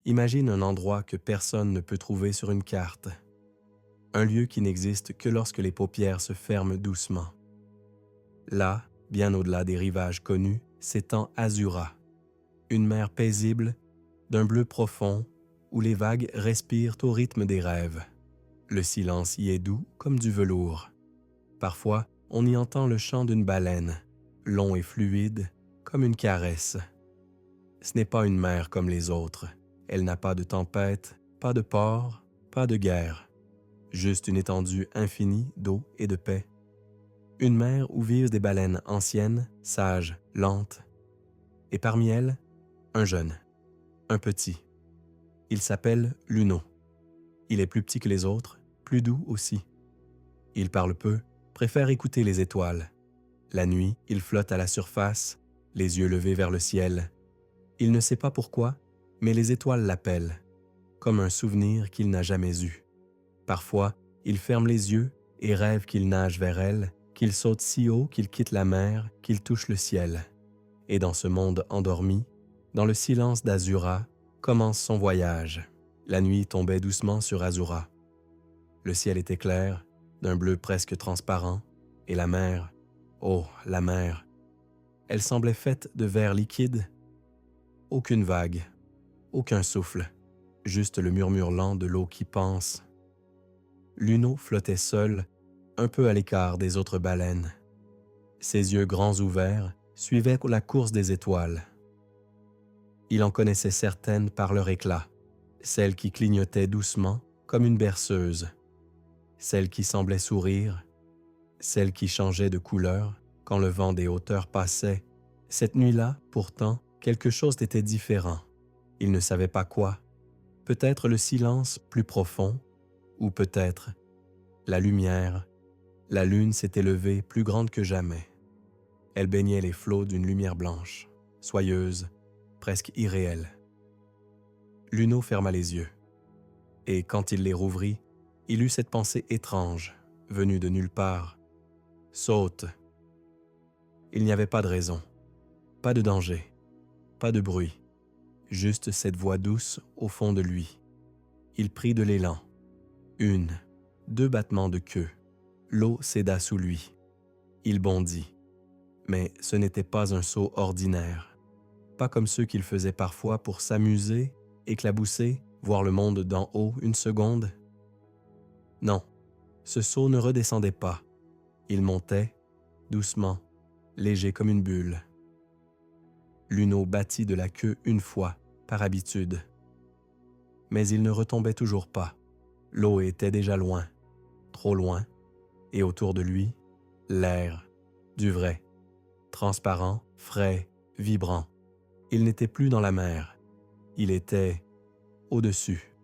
Imagine un endroit que personne ne peut trouver sur une carte. Un lieu qui n'existe que lorsque les paupières se ferment doucement. Là, bien au-delà des rivages connus, s'étend Azura, une mer paisible, d'un bleu profond, où les vagues respirent au rythme des rêves. Le silence y est doux comme du velours. Parfois, on y entend le chant d'une baleine, long et fluide, comme une caresse. Ce n'est pas une mer comme les autres. Elle n'a pas de tempête, pas de port, pas de guerre. Juste une étendue infinie d'eau et de paix. Une mer où vivent des baleines anciennes, sages, lentes. Et parmi elles, un jeune, un petit. Il s'appelle Luno. Il est plus petit que les autres, plus doux aussi. Il parle peu, préfère écouter les étoiles. La nuit, il flotte à la surface, les yeux levés vers le ciel. Il ne sait pas pourquoi, mais les étoiles l'appellent, comme un souvenir qu'il n'a jamais eu. Parfois, il ferme les yeux et rêve qu'il nage vers elles, qu'il saute si haut qu'il quitte la mer, qu'il touche le ciel. Et dans ce monde endormi, dans le silence d'Azura, commence son voyage. La nuit tombait doucement sur Azura. Le ciel était clair, d'un bleu presque transparent, et la mer, oh, la mer, elle semblait faite de verre liquide. Aucune vague, aucun souffle, juste le murmure lent de l'eau qui pense. Luno flottait seul, un peu à l'écart des autres baleines. Ses yeux grands ouverts suivaient la course des étoiles. Il en connaissait certaines par leur éclat, celles qui clignotaient doucement comme une berceuse, celles qui semblaient sourire, celles qui changeaient de couleur quand le vent des hauteurs passait. Cette nuit-là, pourtant, quelque chose était différent. Il ne savait pas quoi. Peut-être le silence plus profond, ou peut-être la lumière. La lune s'était levée plus grande que jamais. Elle baignait les flots d'une lumière blanche, soyeuse, presque irréelle. Luno ferma les yeux, et quand il les rouvrit, il eut cette pensée étrange, venue de nulle part. Saute. Il n'y avait pas de raison, pas de danger, pas de bruit, juste cette voix douce au fond de lui. Il prit de l'élan. 1, 2 battements de queue. L'eau céda sous lui. Il bondit. Mais ce n'était pas un saut ordinaire, pas comme ceux qu'il faisait parfois pour s'amuser, éclabousser, voir le monde d'en haut une seconde. Non, ce saut ne redescendait pas. Il montait, doucement, léger comme une bulle. Luno battit de la queue une fois, par habitude. Mais il ne retombait toujours pas. L'eau était déjà loin, trop loin, et autour de lui, l'air, du vrai, transparent, frais, vibrant. Il n'était plus dans la mer. Il était au-dessus.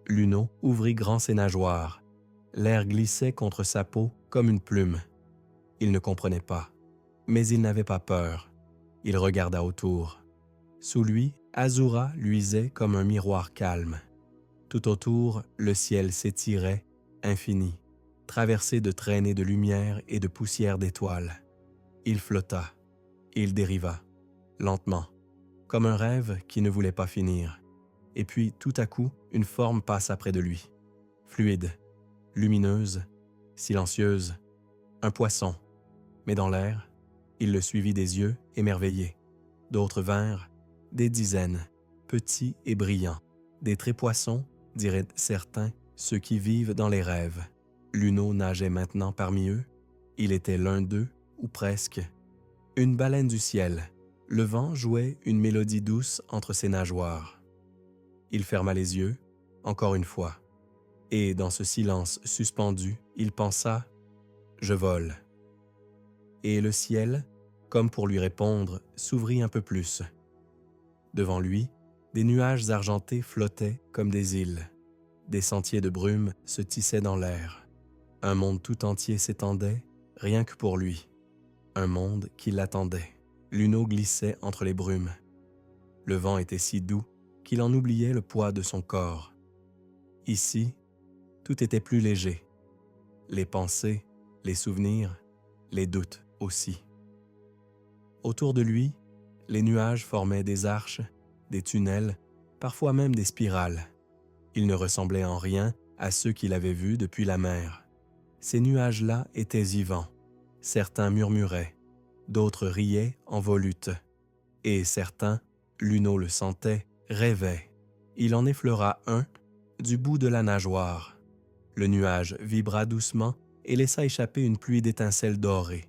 Luno ouvrit grand ses nageoires. L'air glissait contre sa peau comme une plume. Il ne comprenait pas, mais il n'avait pas peur. Il regarda autour. Sous lui, Azura luisait comme un miroir calme. Tout autour, le ciel s'étirait, infini, traversé de traînées de lumière et de poussière d'étoiles. Il flotta, il dériva, lentement, comme un rêve qui ne voulait pas finir. Et puis, tout à coup, une forme passa près de lui. Fluide, lumineuse, silencieuse, un poisson. Mais dans l'air, il le suivit des yeux, émerveillé. D'autres vinrent, des dizaines, petits et brillants. Des trépoissons, diraient certains, ceux qui vivent dans les rêves. Luno nageait maintenant parmi eux. Il était l'un d'eux, ou presque. Une baleine du ciel. Le vent jouait une mélodie douce entre ses nageoires. Il ferma les yeux, encore une fois. Et dans ce silence suspendu, il pensa « Je vole ». Et le ciel, comme pour lui répondre, s'ouvrit un peu plus. Devant lui, des nuages argentés flottaient comme des îles. Des sentiers de brume se tissaient dans l'air. Un monde tout entier s'étendait, rien que pour lui. Un monde qui l'attendait. Luno glissait entre les brumes. Le vent était si doux qu'il en oubliait le poids de son corps. Ici, tout était plus léger. Les pensées, les souvenirs, les doutes aussi. Autour de lui, les nuages formaient des arches, des tunnels, parfois même des spirales. Ils ne ressemblaient en rien à ceux qu'il avait vus depuis la mer. Ces nuages-là étaient vivants. Certains murmuraient, d'autres riaient en volutes. Et certains, Luno le sentait, rêvaient. Il en effleura un du bout de la nageoire. Le nuage vibra doucement et laissa échapper une pluie d'étincelles dorées.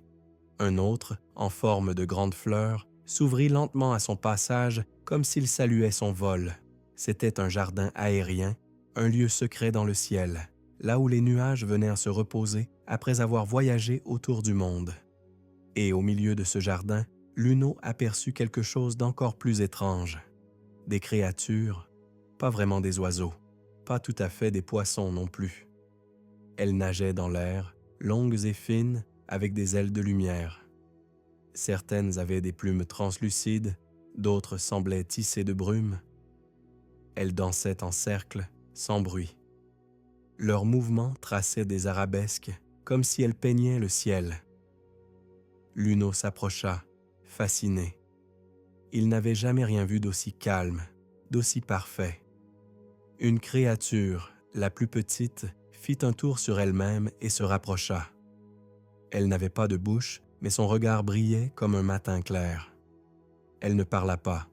Un autre, en forme de grande fleur, s'ouvrit lentement à son passage comme s'il saluait son vol. C'était un jardin aérien, un lieu secret dans le ciel, là où les nuages venaient à se reposer après avoir voyagé autour du monde. Et au milieu de ce jardin, Luno aperçut quelque chose d'encore plus étrange. Des créatures, pas vraiment des oiseaux, pas tout à fait des poissons non plus. Elles nageaient dans l'air, longues et fines, avec des ailes de lumière. Certaines avaient des plumes translucides, d'autres semblaient tissées de brume. Elles dansaient en cercle, sans bruit. Leurs mouvements traçaient des arabesques, comme si elles peignaient le ciel. Luno s'approcha, fasciné. Il n'avait jamais rien vu d'aussi calme, d'aussi parfait. Une créature, la plus petite, fit un tour sur elle-même et se rapprocha. Elle n'avait pas de bouche, mais son regard brillait comme un matin clair. Elle ne parla pas,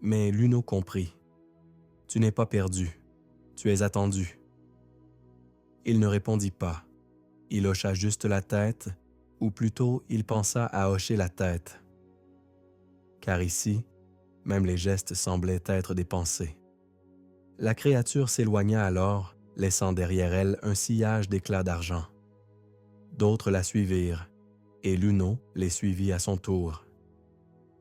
mais Luno comprit. « Tu n'es pas perdu, tu es attendu. » Il ne répondit pas. Il hocha juste la tête, ou plutôt il pensa à hocher la tête. Car ici, même les gestes semblaient être des pensées. La créature s'éloigna alors, laissant derrière elle un sillage d'éclats d'argent. D'autres la suivirent, et Luno les suivit à son tour.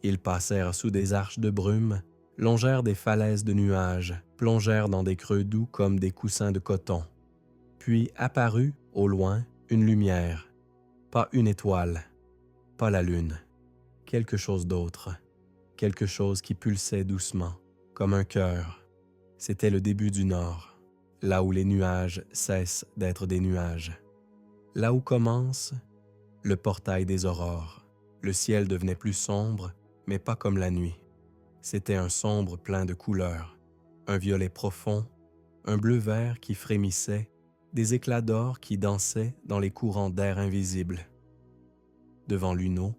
Ils passèrent sous des arches de brume, longèrent des falaises de nuages, plongèrent dans des creux doux comme des coussins de coton. Puis apparut, au loin, une lumière. Pas une étoile, pas la lune. Quelque chose d'autre. Quelque chose qui pulsait doucement, comme un cœur. C'était le début du nord, là où les nuages cessent d'être des nuages. Là où commence le portail des aurores. Le ciel devenait plus sombre, mais pas comme la nuit. C'était un sombre plein de couleurs, un violet profond, un bleu-vert qui frémissait, des éclats d'or qui dansaient dans les courants d'air invisibles. Devant Luno,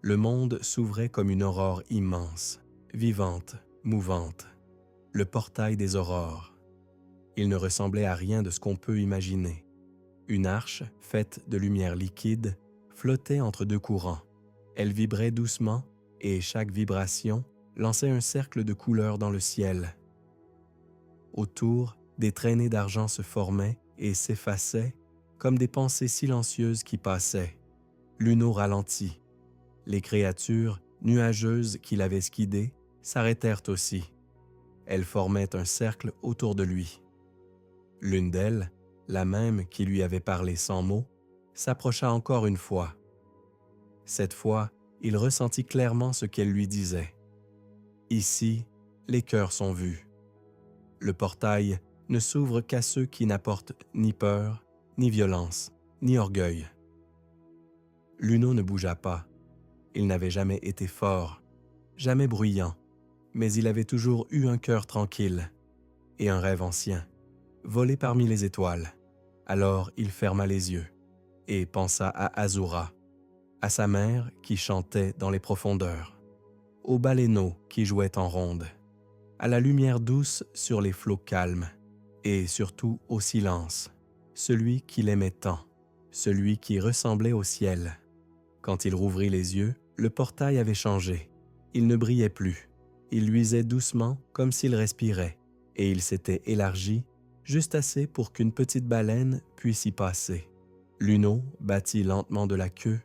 le monde s'ouvrait comme une aurore immense, vivante, mouvante. Le portail des aurores. Il ne ressemblait à rien de ce qu'on peut imaginer. Une arche, faite de lumière liquide, flottait entre deux courants. Elle vibrait doucement et chaque vibration lançait un cercle de couleurs dans le ciel. Autour, des traînées d'argent se formaient et s'effaçaient comme des pensées silencieuses qui passaient. Luno ralentit. Les créatures, nuageuses qu'il avait skidées, s'arrêtèrent aussi. Elles formaient un cercle autour de lui. L'une d'elles, la même qui lui avait parlé sans mots, s'approcha encore une fois. Cette fois, il ressentit clairement ce qu'elle lui disait. Ici, les cœurs sont vus. Le portail ne s'ouvre qu'à ceux qui n'apportent ni peur, ni violence, ni orgueil. Luno ne bougea pas. Il n'avait jamais été fort, jamais bruyant, mais il avait toujours eu un cœur tranquille et un rêve ancien, volé parmi les étoiles. Alors il ferma les yeux et pensa à Azura, à sa mère qui chantait dans les profondeurs, aux baleineaux qui jouaient en ronde, à la lumière douce sur les flots calmes et surtout au silence, celui qu'il aimait tant, celui qui ressemblait au ciel. Quand il rouvrit les yeux, le portail avait changé. Il ne brillait plus. Il luisait doucement comme s'il respirait, et il s'était élargi juste assez pour qu'une petite baleine puisse y passer. Luno battit lentement de la queue,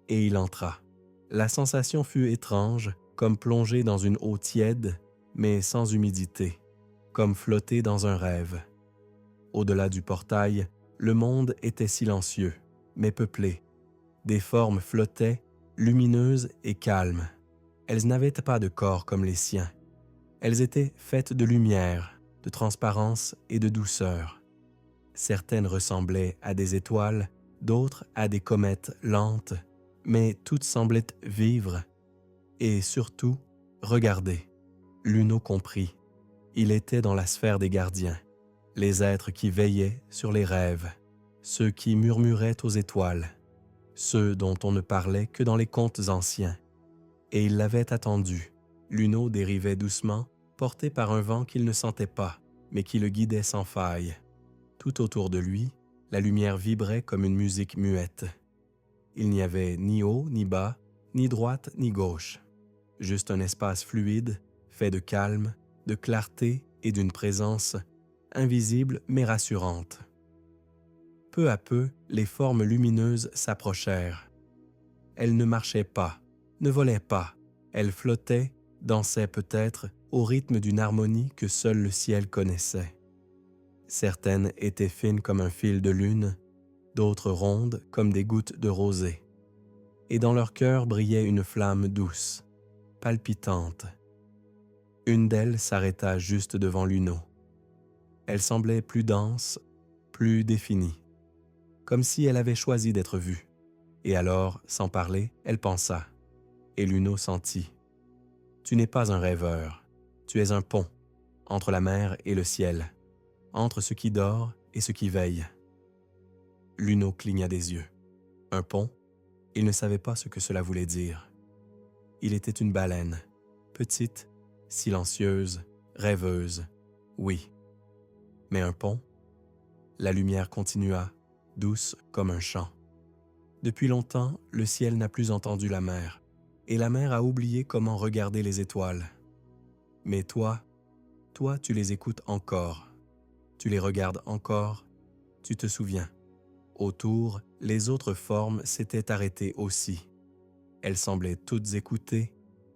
et il entra. La sensation fut étrange, comme plonger dans une eau tiède, mais sans humidité, comme flotter dans un rêve. Au-delà du portail, le monde était silencieux, mais peuplé. Des formes flottaient, lumineuses et calmes. Elles n'avaient pas de corps comme les siens. Elles étaient faites de lumière, de transparence et de douceur. Certaines ressemblaient à des étoiles, d'autres à des comètes lentes, mais toutes semblaient vivre et surtout regarder. Luno comprit. Il était dans la sphère des gardiens, les êtres qui veillaient sur les rêves, ceux qui murmuraient aux étoiles, ceux dont on ne parlait que dans les contes anciens. Et il l'avait attendu. Luno dérivait doucement, porté par un vent qu'il ne sentait pas, mais qui le guidait sans faille. Tout autour de lui, la lumière vibrait comme une musique muette. Il n'y avait ni haut ni bas, ni droite ni gauche. Juste un espace fluide, fait de calme, de clarté et d'une présence invisible mais rassurante. Peu à peu, les formes lumineuses s'approchèrent. Elles ne marchaient pas, ne volaient pas, elles flottaient, dansaient peut-être au rythme d'une harmonie que seul le ciel connaissait. Certaines étaient fines comme un fil de lune, d'autres rondes comme des gouttes de rosée. Et dans leur cœur brillait une flamme douce, palpitante. Une d'elles s'arrêta juste devant Luno. Elle semblait plus dense, plus définie, comme si elle avait choisi d'être vue. Et alors, sans parler, elle pensa. Et Luno sentit. Tu n'es pas un rêveur, tu es un pont, entre la mer et le ciel, entre ce qui dort et ce qui veille. Luno cligna des yeux. Un pont? Il ne savait pas ce que cela voulait dire. Il était une baleine, petite, silencieuse, rêveuse, oui. Mais un pont? La lumière continua, douce comme un chant. Depuis longtemps, le ciel n'a plus entendu la mer, et la mer a oublié comment regarder les étoiles. Mais toi, tu les écoutes encore, tu les regardes encore, tu te souviens. Autour, les autres formes s'étaient arrêtées aussi. Elles semblaient toutes écouter.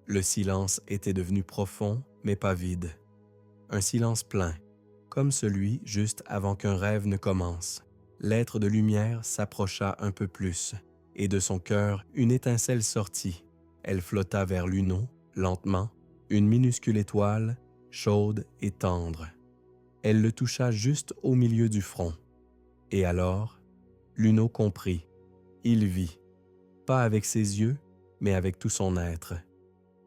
Le silence était devenu profond, mais pas vide. Un silence plein, comme celui juste avant qu'un rêve ne commence. L'être de lumière s'approcha un peu plus, et de son cœur, une étincelle sortit. Elle flotta vers Luno, lentement, une minuscule étoile, chaude et tendre. Elle le toucha juste au milieu du front. Et alors, Luno comprit. Il vit, pas avec ses yeux, mais avec tout son être.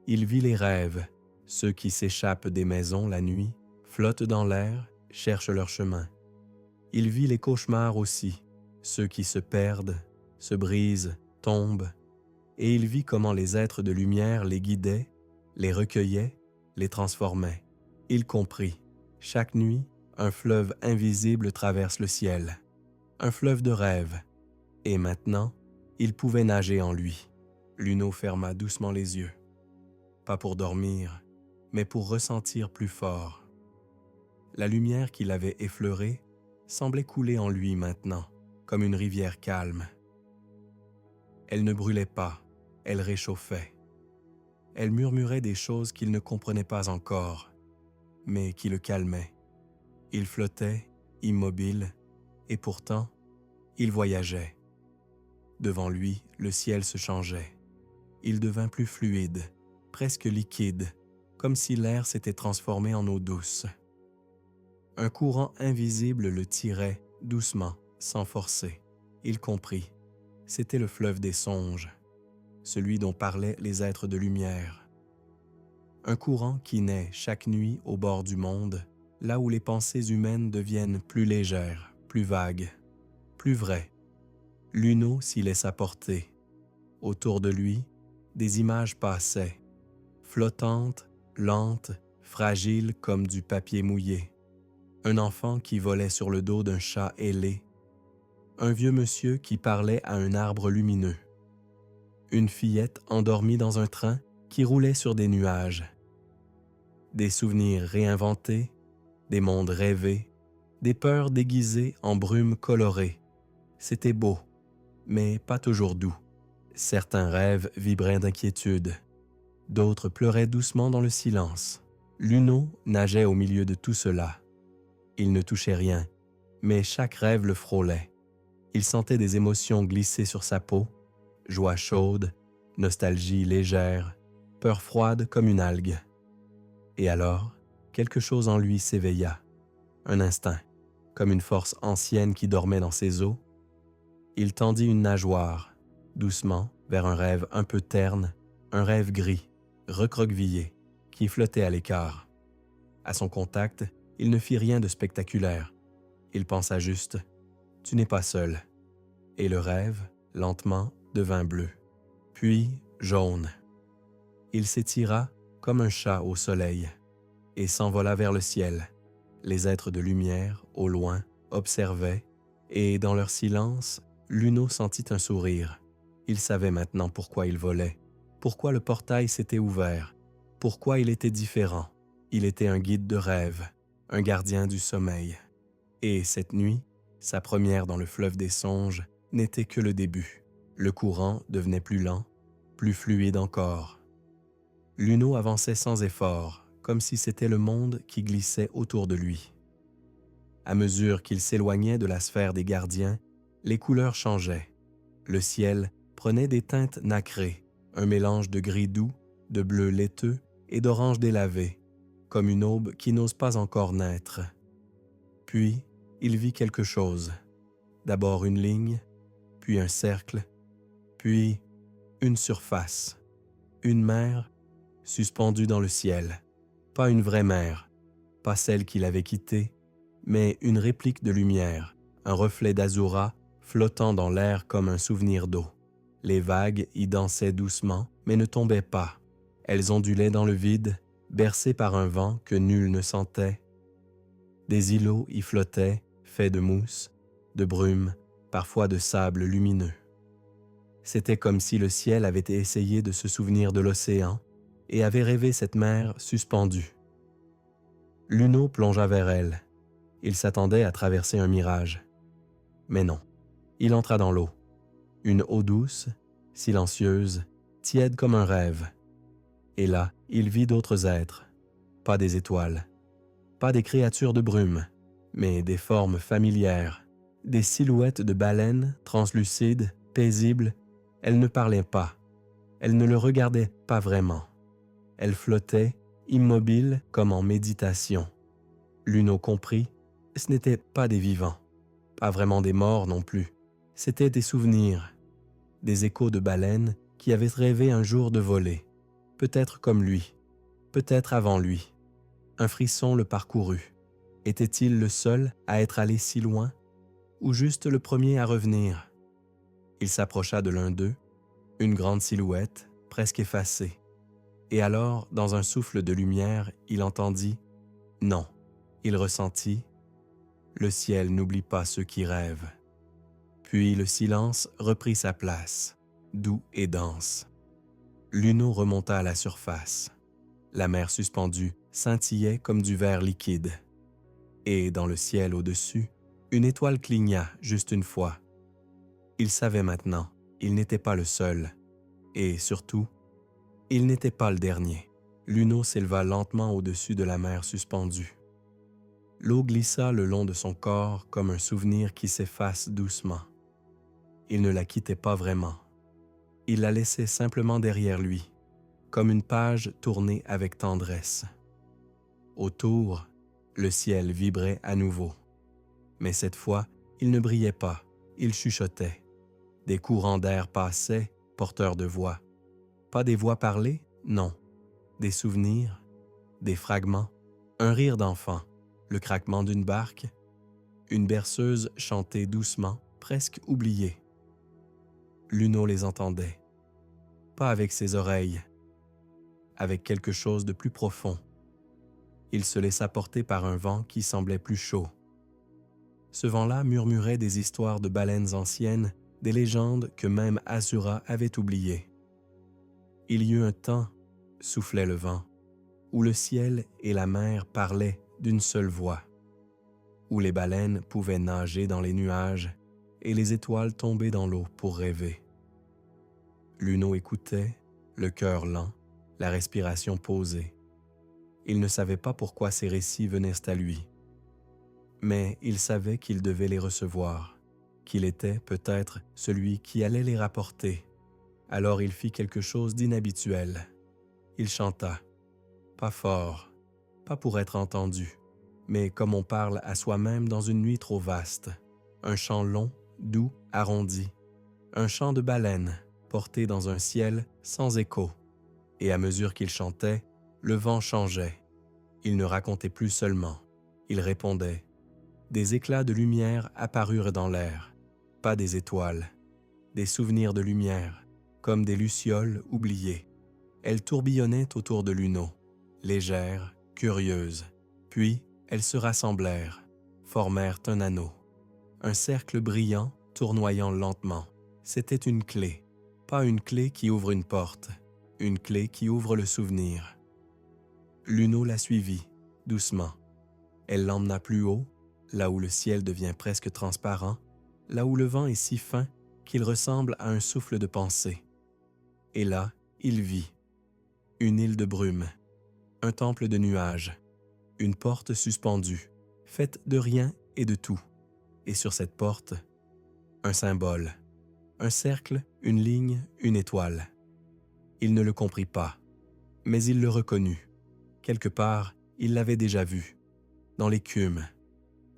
Il vit les rêves, ceux qui s'échappent des maisons la nuit, flottent dans l'air, cherchent leur chemin. Il vit les cauchemars aussi, ceux qui se perdent, se brisent, tombent, et il vit comment les êtres de lumière les guidaient, les recueillaient, les transformaient. Il comprit. Chaque nuit, un fleuve invisible traverse le ciel. Un fleuve de rêves. Et maintenant, il pouvait nager en lui. Luno ferma doucement les yeux. Pas pour dormir, mais pour ressentir plus fort. La lumière qui l'avait effleuré semblait couler en lui maintenant, comme une rivière calme. Elle ne brûlait pas, elle réchauffait. Elle murmurait des choses qu'il ne comprenait pas encore, mais qui le calmaient. Il flottait, immobile, et pourtant, il voyageait. Devant lui, le ciel se changeait. Il devint plus fluide, presque liquide, comme si l'air s'était transformé en eau douce. Un courant invisible le tirait doucement, sans forcer. Il comprit. C'était le fleuve des songes, celui dont parlaient les êtres de lumière. Un courant qui naît chaque nuit au bord du monde, là où les pensées humaines deviennent plus légères, plus vagues, plus vraies. Luno s'y laissa porter. Autour de lui, des images passaient, flottantes, lentes, fragiles comme du papier mouillé. Un enfant qui volait sur le dos d'un chat ailé. Un vieux monsieur qui parlait à un arbre lumineux. Une fillette endormie dans un train qui roulait sur des nuages. Des souvenirs réinventés, des mondes rêvés, des peurs déguisées en brumes colorées. C'était beau, mais pas toujours doux. Certains rêves vibraient d'inquiétude. D'autres pleuraient doucement dans le silence. Luno nageait au milieu de tout cela. Il ne touchait rien, mais chaque rêve le frôlait. Il sentait des émotions glisser sur sa peau, joie chaude, nostalgie légère, peur froide comme une algue. Et alors, quelque chose en lui s'éveilla, un instinct, comme une force ancienne qui dormait dans ses os. Il tendit une nageoire, doucement, vers un rêve un peu terne, un rêve gris, recroquevillé, qui flottait à l'écart. À son contact, il ne fit rien de spectaculaire. Il pensa juste « Tu n'es pas seul ». Et le rêve, lentement, devint bleu, puis jaune. Il s'étira comme un chat au soleil et s'envola vers le ciel. Les êtres de lumière, au loin, observaient, et dans leur silence, Luno sentit un sourire. Il savait maintenant pourquoi il volait, pourquoi le portail s'était ouvert, pourquoi il était différent. Il était un guide de rêve, un gardien du sommeil. Et cette nuit, sa première dans le fleuve des songes, n'était que le début. Le courant devenait plus lent, plus fluide encore. Luno avançait sans effort, comme si c'était le monde qui glissait autour de lui. À mesure qu'il s'éloignait de la sphère des gardiens, les couleurs changeaient. Le ciel prenait des teintes nacrées, un mélange de gris doux, de bleu laiteux et d'orange délavé, comme une aube qui n'ose pas encore naître. Puis, il vit quelque chose. D'abord une ligne, puis un cercle, puis une surface, une mer suspendue dans le ciel. Pas une vraie mer, pas celle qu'il avait quittée, mais une réplique de lumière, un reflet d'azura flottant dans l'air comme un souvenir d'eau. Les vagues y dansaient doucement, mais ne tombaient pas. Elles ondulaient dans le vide, bercées par un vent que nul ne sentait. Des îlots y flottaient, faits de mousse, de brume, parfois de sable lumineux. C'était comme si le ciel avait essayé de se souvenir de l'océan et avait rêvé cette mer suspendue. Luno plongea vers elle. Il s'attendait à traverser un mirage. Mais non, il entra dans l'eau. Une eau douce, silencieuse, tiède comme un rêve. Et là, il vit d'autres êtres, pas des étoiles, pas des créatures de brume, mais des formes familières, des silhouettes de baleines translucides, paisibles. Elles ne parlaient pas, elles ne le regardaient pas vraiment. Elles flottaient, immobiles comme en méditation. Luno comprit, ce n'étaient pas des vivants, pas vraiment des morts non plus. C'étaient des souvenirs, des échos de baleines qui avaient rêvé un jour de voler, peut-être comme lui, peut-être avant lui. Un frisson le parcourut. Était-il le seul à être allé si loin, ou juste le premier à revenir? Il s'approcha de l'un d'eux, une grande silhouette, presque effacée. Et alors, dans un souffle de lumière, il entendit « Non ». Il ressentit « Le ciel n'oublie pas ceux qui rêvent ». Puis le silence reprit sa place, doux et dense. Luno remonta à la surface. La mer suspendue scintillait comme du verre liquide. Et dans le ciel au-dessus, une étoile cligna juste une fois. Il savait maintenant, il n'était pas le seul. Et surtout, il n'était pas le dernier. Luno s'éleva lentement au-dessus de la mer suspendue. L'eau glissa le long de son corps comme un souvenir qui s'efface doucement. Il ne la quittait pas vraiment. Il la laissait simplement derrière lui, comme une page tournée avec tendresse. Autour, le ciel vibrait à nouveau. Mais cette fois, il ne brillait pas, il chuchotait. Des courants d'air passaient, porteurs de voix. Pas des voix parlées, non. Des souvenirs, des fragments, un rire d'enfant, le craquement d'une barque, une berceuse chantée doucement, presque oubliée. Luno les entendait. Pas avec ses oreilles, avec quelque chose de plus profond. Il se laissa porter par un vent qui semblait plus chaud. Ce vent-là murmurait des histoires de baleines anciennes, des légendes que même Azura avait oubliées. Il y eut un temps, soufflait le vent, où le ciel et la mer parlaient d'une seule voix, où les baleines pouvaient nager dans les nuages et les étoiles tomber dans l'eau pour rêver. Luno écoutait, le cœur lent, la respiration posée. Il ne savait pas pourquoi ces récits venaient à lui. Mais il savait qu'il devait les recevoir, qu'il était peut-être celui qui allait les rapporter. Alors il fit quelque chose d'inhabituel. Il chanta, pas fort, pas pour être entendu, mais comme on parle à soi-même dans une nuit trop vaste. Un chant long, doux, arrondi. Un chant de baleine, porté dans un ciel sans écho. Et à mesure qu'il chantait, le vent changeait. Il ne racontait plus seulement, il répondait. Des éclats de lumière apparurent dans l'air, pas des étoiles, des souvenirs de lumière, comme des lucioles oubliées. Elles tourbillonnaient autour de Luno, légères, curieuses. Puis, elles se rassemblèrent, formèrent un anneau. Un cercle brillant, tournoyant lentement. C'était une clé, pas une clé qui ouvre une porte, une clé qui ouvre le souvenir. Luno la suivit, doucement. Elle l'emmena plus haut, là où le ciel devient presque transparent, là où le vent est si fin qu'il ressemble à un souffle de pensée. Et là, il vit. Une île de brume, un temple de nuages, une porte suspendue, faite de rien et de tout. Et sur cette porte, un symbole, un cercle, une ligne, une étoile. Il ne le comprit pas, mais il le reconnut. Quelque part, il l'avait déjà vu, dans l'écume,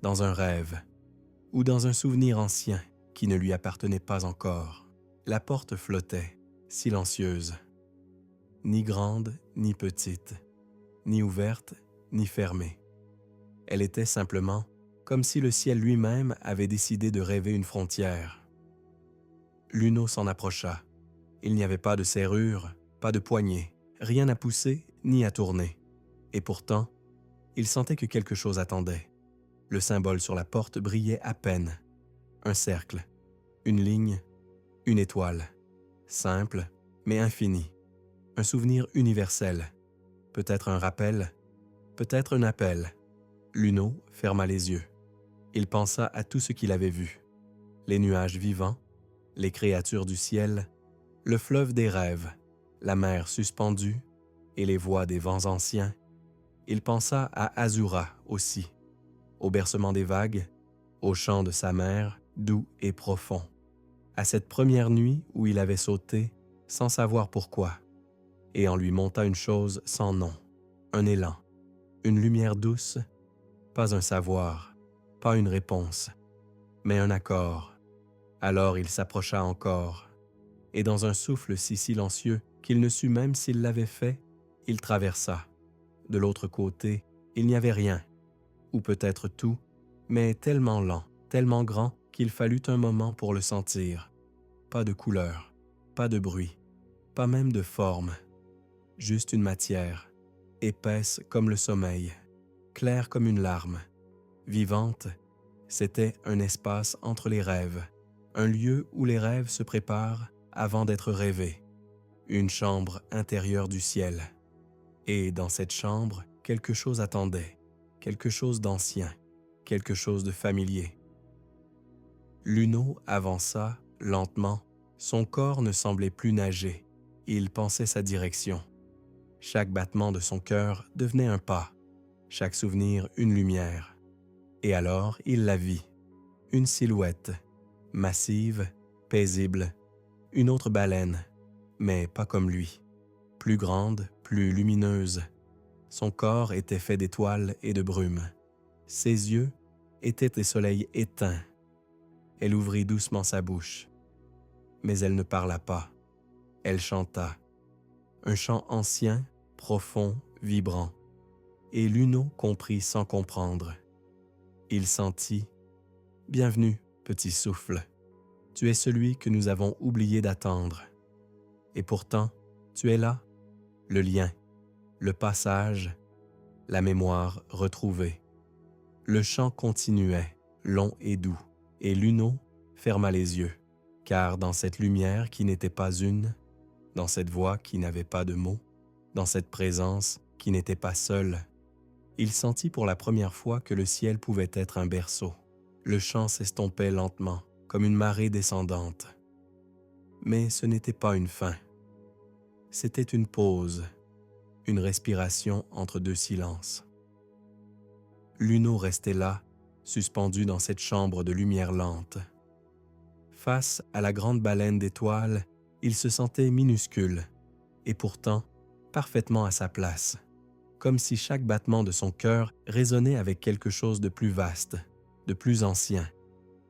dans un rêve, ou dans un souvenir ancien qui ne lui appartenait pas encore. La porte flottait, silencieuse, ni grande, ni petite, ni ouverte, ni fermée. Elle était simplement comme si le ciel lui-même avait décidé de rêver une frontière. Luno s'en approcha. Il n'y avait pas de serrure, pas de poignée, rien à pousser ni à tourner. Et pourtant, il sentait que quelque chose attendait. Le symbole sur la porte brillait à peine. Un cercle, une ligne, une étoile. Simple, mais infini. Un souvenir universel. Peut-être un rappel, peut-être un appel. Luno ferma les yeux. Il pensa à tout ce qu'il avait vu. Les nuages vivants, les créatures du ciel, le fleuve des rêves, la mer suspendue et les voix des vents anciens. Il pensa à Azura aussi, au bercement des vagues, au chant de sa mère, doux et profond, à cette première nuit où il avait sauté sans savoir pourquoi, et en lui monta une chose sans nom, un élan, une lumière douce, pas un savoir, pas une réponse, mais un accord. Alors il s'approcha encore, et dans un souffle si silencieux qu'il ne sut même s'il l'avait fait, il traversa. De l'autre côté, il n'y avait rien, ou peut-être tout, mais tellement lent, tellement grand qu'il fallut un moment pour le sentir. Pas de couleur, pas de bruit, pas même de forme, juste une matière, épaisse comme le sommeil, claire comme une larme, vivante. C'était un espace entre les rêves, un lieu où les rêves se préparent avant d'être rêvés, une chambre intérieure du ciel. Et dans cette chambre, quelque chose attendait, quelque chose d'ancien, quelque chose de familier. Luno avança lentement, son corps ne semblait plus nager, il pensait sa direction. Chaque battement de son cœur devenait un pas, chaque souvenir une lumière. Et alors il la vit, une silhouette, massive, paisible, une autre baleine, mais pas comme lui, plus grande, plus lumineuse. Son corps était fait d'étoiles et de brume. Ses yeux étaient des soleils éteints. Elle ouvrit doucement sa bouche, mais elle ne parla pas. Elle chanta, un chant ancien, profond, vibrant. Et Luno comprit sans comprendre. Il sentit « Bienvenue, petit souffle. Tu es celui que nous avons oublié d'attendre. Et pourtant, tu es là, le lien, le passage, la mémoire retrouvée. » Le chant continuait, long et doux, et Luno ferma les yeux, car dans cette lumière qui n'était pas une, dans cette voix qui n'avait pas de mots, dans cette présence qui n'était pas seule, il sentit pour la première fois que le ciel pouvait être un berceau. Le chant s'estompait lentement, comme une marée descendante. Mais ce n'était pas une fin. C'était une pause, une respiration entre deux silences. Luno restait là, suspendu dans cette chambre de lumière lente. Face à la grande baleine d'étoiles, il se sentait minuscule, et pourtant parfaitement à sa place, comme si chaque battement de son cœur résonnait avec quelque chose de plus vaste, de plus ancien.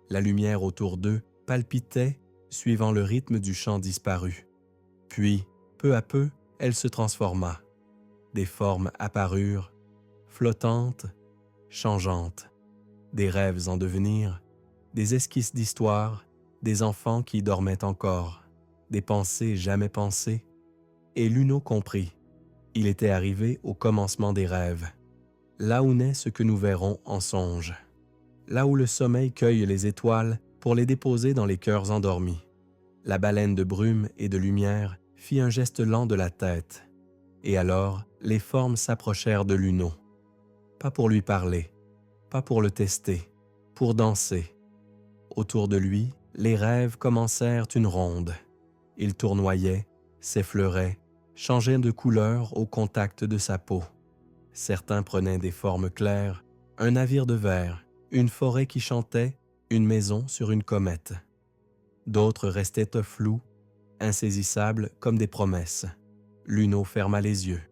La lumière autour d'eux palpitait, suivant le rythme du chant disparu. Puis, peu à peu, elle se transforma. Des formes apparurent, flottantes, changeantes, des rêves en devenir, des esquisses d'histoire, des enfants qui dormaient encore, des pensées jamais pensées, et Luno comprit. Il était arrivé au commencement des rêves, là où naît ce que nous verrons en songe, là où le sommeil cueille les étoiles pour les déposer dans les cœurs endormis. La baleine de brume et de lumière fit un geste lent de la tête, et alors les formes s'approchèrent de Luno. Pas pour lui parler, pas pour le tester, pour danser. Autour de lui, les rêves commencèrent une ronde. Ils tournoyaient, s'effleuraient, changeaient de couleur au contact de sa peau. Certains prenaient des formes claires, un navire de verre, une forêt qui chantait, une maison sur une comète. D'autres restaient flous, insaisissables comme des promesses. Luno ferma les yeux,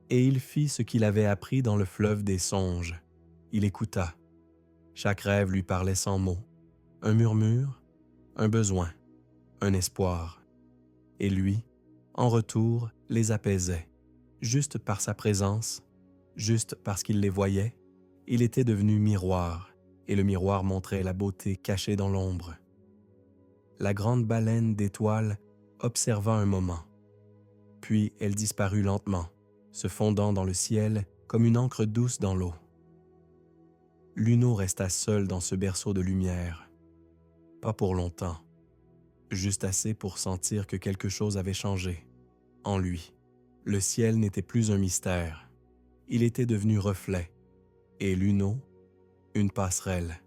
et il fit ce qu'il avait appris dans le fleuve des songes. Il écouta. Chaque rêve lui parlait sans mots, un murmure, un besoin, un espoir. Et lui, en retour, les apaisait. Juste par sa présence, juste parce qu'il les voyait, il était devenu miroir, et le miroir montrait la beauté cachée dans l'ombre. La grande baleine d'étoiles observa un moment. Puis elle disparut lentement, se fondant dans le ciel comme une encre douce dans l'eau. Luno resta seul dans ce berceau de lumière. Pas pour longtemps, juste assez pour sentir que quelque chose avait changé. En lui, le ciel n'était plus un mystère. Il était devenu reflet. Et Luno, une passerelle,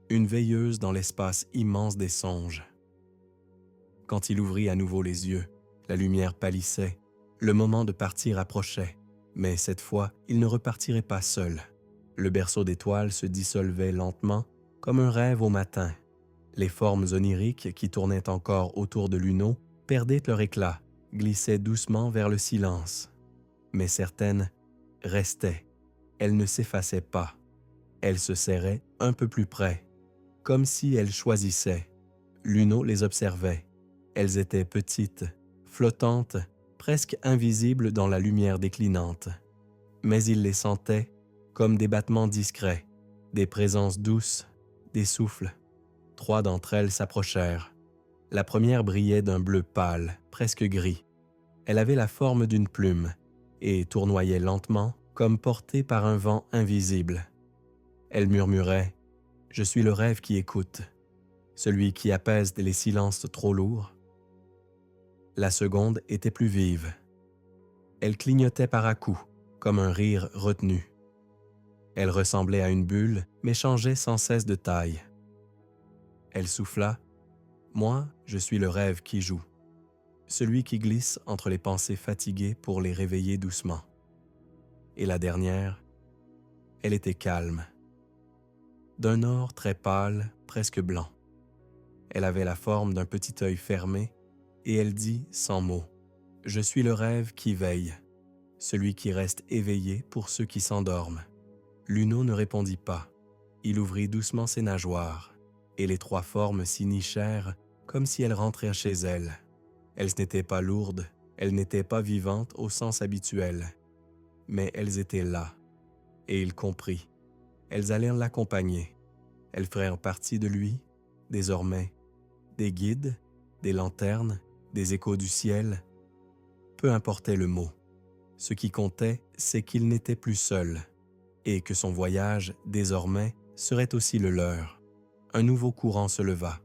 une veilleuse dans l'espace immense des songes. Quand il ouvrit à nouveau les yeux, la lumière pâlissait, le moment de partir approchait, mais cette fois, il ne repartirait pas seul. Le berceau d'étoiles se dissolvait lentement, comme un rêve au matin. Les formes oniriques qui tournaient encore autour de Luno perdaient leur éclat, glissaient doucement vers le silence. Mais certaines restaient. Elles ne s'effaçaient pas. Elles se serraient un peu plus près, comme si elles choisissaient. Luno les observait. Elles étaient petites, flottantes, presque invisibles dans la lumière déclinante. Mais il les sentait comme des battements discrets, des présences douces, des souffles. 3 d'entre elles s'approchèrent. La première brillait d'un bleu pâle, presque gris. Elle avait la forme d'une plume et tournoyait lentement comme portée par un vent invisible. Elle murmurait « Je suis le rêve qui écoute, celui qui apaise les silences trop lourds. » La seconde était plus vive. Elle clignotait par à-coups, comme un rire retenu. Elle ressemblait à une bulle, mais changeait sans cesse de taille. Elle souffla « Moi, je suis le rêve qui joue, celui qui glisse entre les pensées fatiguées pour les réveiller doucement. » Et la dernière, elle était calme, d'un or très pâle, presque blanc. Elle avait la forme d'un petit œil fermé, et elle dit sans mots « Je suis le rêve qui veille, celui qui reste éveillé pour ceux qui s'endorment. » Luno ne répondit pas. Il ouvrit doucement ses nageoires, et les 3 formes s'y nichèrent comme si elles rentraient chez elles. Elles n'étaient pas lourdes, elles n'étaient pas vivantes au sens habituel, mais elles étaient là, et il comprit. Elles allèrent l'accompagner. Elles ferèrent partie de lui, désormais, des guides, des lanternes, des échos du ciel. Peu importait le mot. Ce qui comptait, c'est qu'il n'était plus seul, et que son voyage, désormais, serait aussi le leur. Un nouveau courant se leva,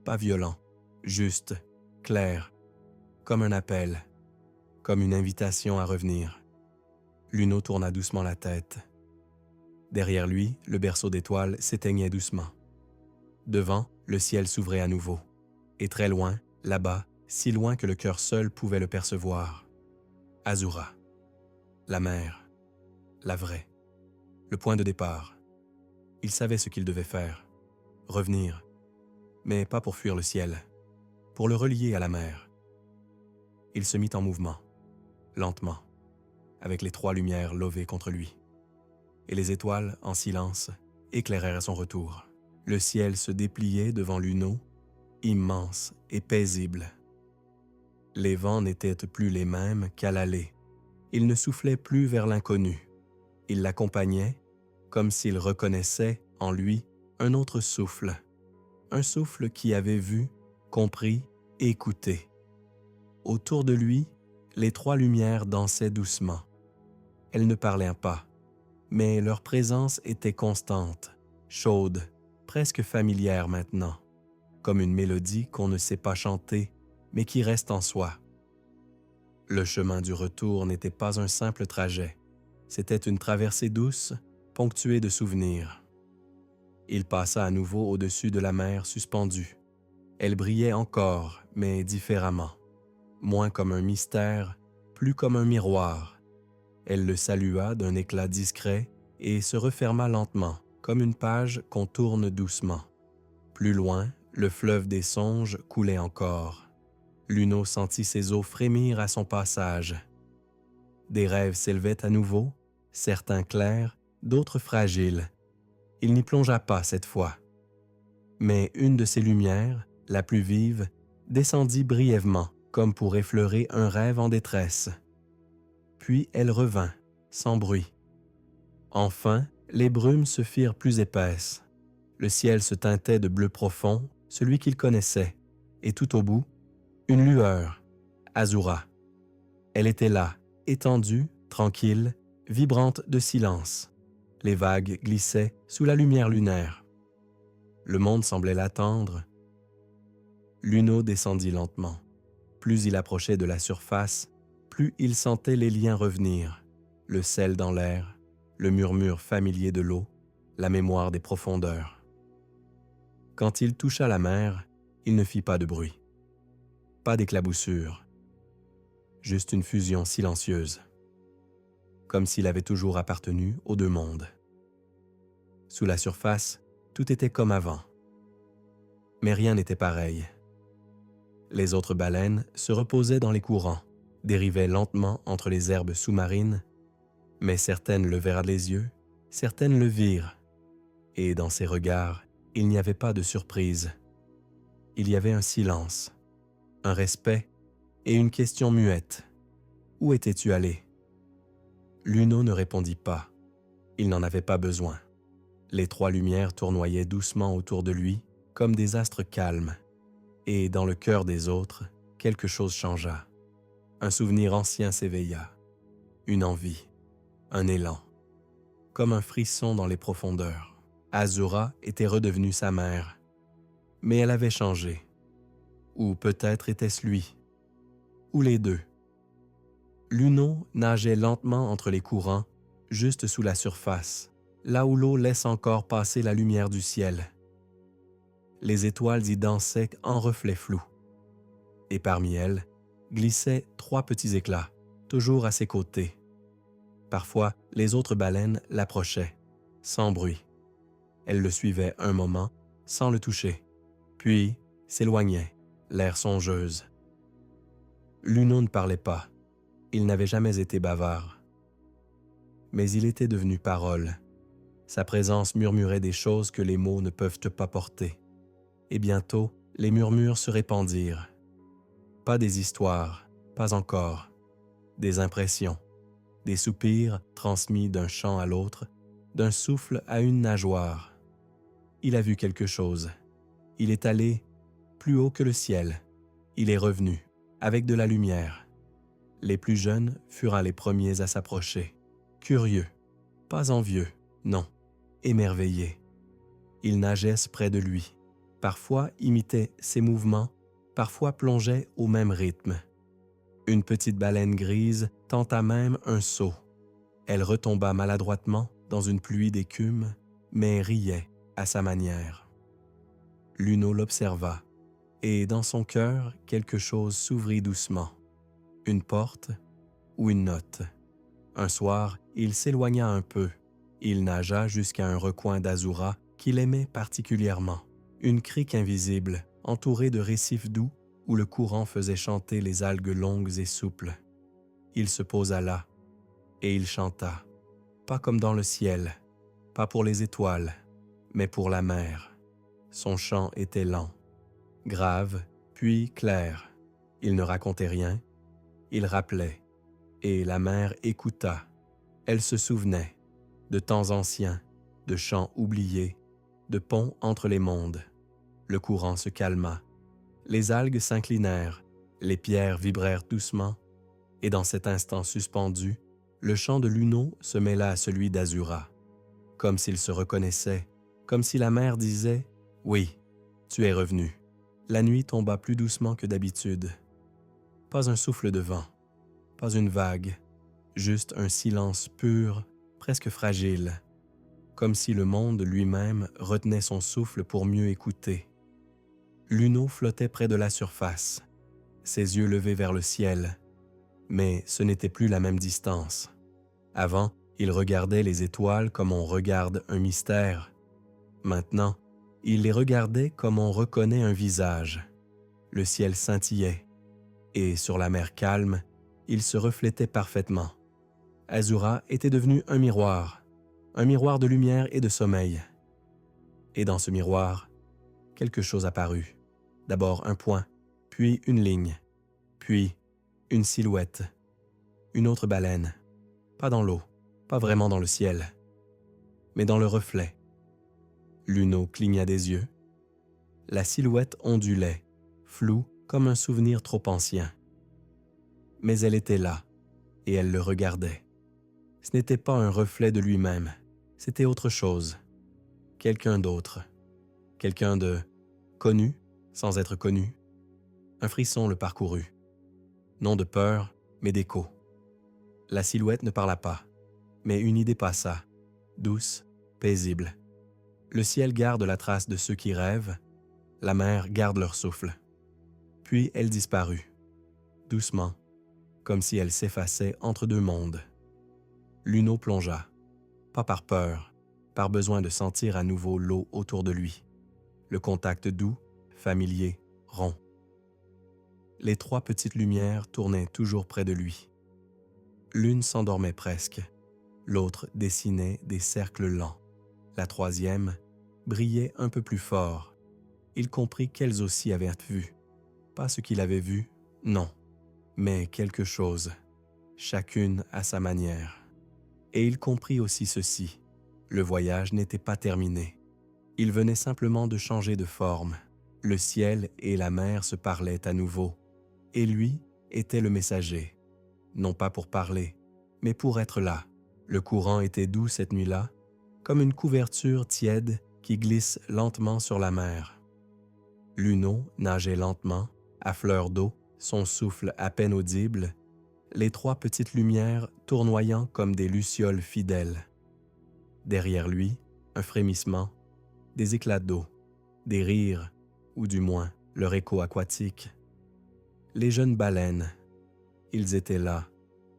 pas violent, juste, clair, comme un appel, comme une invitation à revenir. Luno tourna doucement la tête. Derrière lui, le berceau d'étoiles s'éteignait doucement. Devant, le ciel s'ouvrait à nouveau. Et très loin, là-bas, si loin que le cœur seul pouvait le percevoir. Azura. La mer. La vraie. Le point de départ. Il savait ce qu'il devait faire. Revenir. Mais pas pour fuir le ciel. Pour le relier à la mer. Il se mit en mouvement. Lentement. Avec les 3 lumières levées contre lui. Et les étoiles, en silence, éclairèrent son retour. Le ciel se dépliait devant Luno, immense et paisible. Les vents n'étaient plus les mêmes qu'à l'aller. Ils ne soufflaient plus vers l'inconnu. Il l'accompagnait, comme s'il reconnaissait en lui un autre souffle, un souffle qui avait vu, compris et écouté. Autour de lui, les trois lumières dansaient doucement. Elles ne parlaient pas, mais leur présence était constante, chaude, presque familière maintenant, comme une mélodie qu'on ne sait pas chanter, mais qui reste en soi. Le chemin du retour n'était pas un simple trajet, c'était une traversée douce, ponctuée de souvenirs. Il passa à nouveau au-dessus de la mer suspendue. Elle brillait encore, mais différemment, moins comme un mystère, plus comme un miroir. Elle le salua d'un éclat discret et se referma lentement, comme une page qu'on tourne doucement. Plus loin, le fleuve des songes coulait encore. Luno sentit ses eaux frémir à son passage. Des rêves s'élevaient à nouveau, certains clairs, d'autres fragiles. Il n'y plongea pas cette fois. Mais une de ces lumières, la plus vive, descendit brièvement, comme pour effleurer un rêve en détresse. Puis elle revint, sans bruit. Enfin, les brumes se firent plus épaisses. Le ciel se teintait de bleu profond, celui qu'il connaissait, et tout au bout, une lueur, Azura. Elle était là, étendue, tranquille, vibrante de silence. Les vagues glissaient sous la lumière lunaire. Le monde semblait l'attendre. Luno descendit lentement. Plus il approchait de la surface, plus il sentait les liens revenir, le sel dans l'air, le murmure familier de l'eau, la mémoire des profondeurs. Quand il toucha la mer, il ne fit pas de bruit. Pas d'éclaboussure. Juste une fusion silencieuse. Comme s'il avait toujours appartenu aux deux mondes. Sous la surface, tout était comme avant. Mais rien n'était pareil. Les autres baleines se reposaient dans les courants, dérivaient lentement entre les herbes sous-marines, mais certaines levèrent les yeux, certaines le virent, et dans ces regards, il n'y avait pas de surprise. Il y avait un silence, un respect et une question muette. Où étais-tu allé? Luno ne répondit pas. Il n'en avait pas besoin. Les trois lumières tournoyaient doucement autour de lui, comme des astres calmes. Et dans le cœur des autres, quelque chose changea. Un souvenir ancien s'éveilla. Une envie, un élan. Comme un frisson dans les profondeurs. Azura était redevenue sa mère. Mais elle avait changé. Ou peut-être était-ce lui. Ou les deux. Luno nageait lentement entre les courants, juste sous la surface, là où l'eau laisse encore passer la lumière du ciel. Les étoiles y dansaient en reflets flous. Et parmi elles, glissaient trois petits éclats, toujours à ses côtés. Parfois, les autres baleines l'approchaient, sans bruit. Elles le suivaient un moment, sans le toucher, puis s'éloignaient, l'air songeuse. Luno ne parlait pas. Il n'avait jamais été bavard. Mais il était devenu parole. Sa présence murmurait des choses que les mots ne peuvent pas porter. Et bientôt, les murmures se répandirent. Pas des histoires, pas encore. Des impressions, des soupirs transmis d'un chant à l'autre, d'un souffle à une nageoire. Il a vu quelque chose. Il est allé plus haut que le ciel. Il est revenu, avec de la lumière. Les plus jeunes furent les premiers à s'approcher. Curieux, pas envieux, non, émerveillés. Ils nageaient près de lui. Parfois imitaient ses mouvements, parfois plongeaient au même rythme. Une petite baleine grise tenta même un saut. Elle retomba maladroitement dans une pluie d'écume, mais riait à sa manière. Luno l'observa, et dans son cœur, quelque chose s'ouvrit doucement. Une porte ou une note. Un soir, il s'éloigna un peu. Il nagea jusqu'à un recoin d'Azura qu'il aimait particulièrement. Une crique invisible, entourée de récifs doux où le courant faisait chanter les algues longues et souples. Il se posa là, et il chanta, pas comme dans le ciel, pas pour les étoiles, mais pour la mer. Son chant était lent, grave, puis clair. Il ne racontait rien, il rappelait, et la mer écouta. Elle se souvenait, de temps anciens, de chants oubliés, de ponts entre les mondes. Le courant se calma, les algues s'inclinèrent, les pierres vibrèrent doucement, et dans cet instant suspendu, le chant de Luno se mêla à celui d'Azura, comme s'ils se reconnaissaient, comme si la mer disait « Oui, tu es revenu ». La nuit tomba plus doucement que d'habitude. Pas un souffle de vent, pas une vague, juste un silence pur, presque fragile, comme si le monde lui-même retenait son souffle pour mieux écouter. Luno flottait près de la surface, ses yeux levés vers le ciel, mais ce n'était plus la même distance. Avant, il regardait les étoiles comme on regarde un mystère. Maintenant, il les regardait comme on reconnaît un visage. Le ciel scintillait, et sur la mer calme, il se reflétait parfaitement. Azura était devenu un miroir de lumière et de sommeil. Et dans ce miroir, quelque chose apparut. D'abord un point, puis une ligne, puis une silhouette, une autre baleine. Pas dans l'eau, pas vraiment dans le ciel, mais dans le reflet. Luno cligna des yeux. La silhouette ondulait, floue comme un souvenir trop ancien. Mais elle était là, et elle le regardait. Ce n'était pas un reflet de lui-même, c'était autre chose. Quelqu'un d'autre. Quelqu'un de connu, sans être connu. Un frisson le parcourut. Non de peur, mais d'écho. La silhouette ne parla pas, mais une idée passa, douce, paisible. Le ciel garde la trace de ceux qui rêvent, la mer garde leur souffle. Puis elle disparut, doucement, comme si elle s'effaçait entre deux mondes. Luno plongea, pas par peur, par besoin de sentir à nouveau l'eau autour de lui. Le contact doux, familier, rond. Les trois petites lumières tournaient toujours près de lui. L'une s'endormait presque, l'autre dessinait des cercles lents. La troisième brillait un peu plus fort. Il comprit qu'elles aussi avaient vu. Pas ce qu'il avait vu, non, mais quelque chose, chacune à sa manière. Et il comprit aussi ceci, le voyage n'était pas terminé. Il venait simplement de changer de forme. Le ciel et la mer se parlaient à nouveau, et lui était le messager. Non pas pour parler, mais pour être là. Le courant était doux cette nuit-là, comme une couverture tiède qui glisse lentement sur la mer. Luno nageait lentement, à fleur d'eau, son souffle à peine audible, les trois petites lumières tournoyant comme des lucioles fidèles. Derrière lui, un frémissement, des éclats d'eau, des rires, ou du moins leur écho aquatique. Les jeunes baleines, ils étaient là,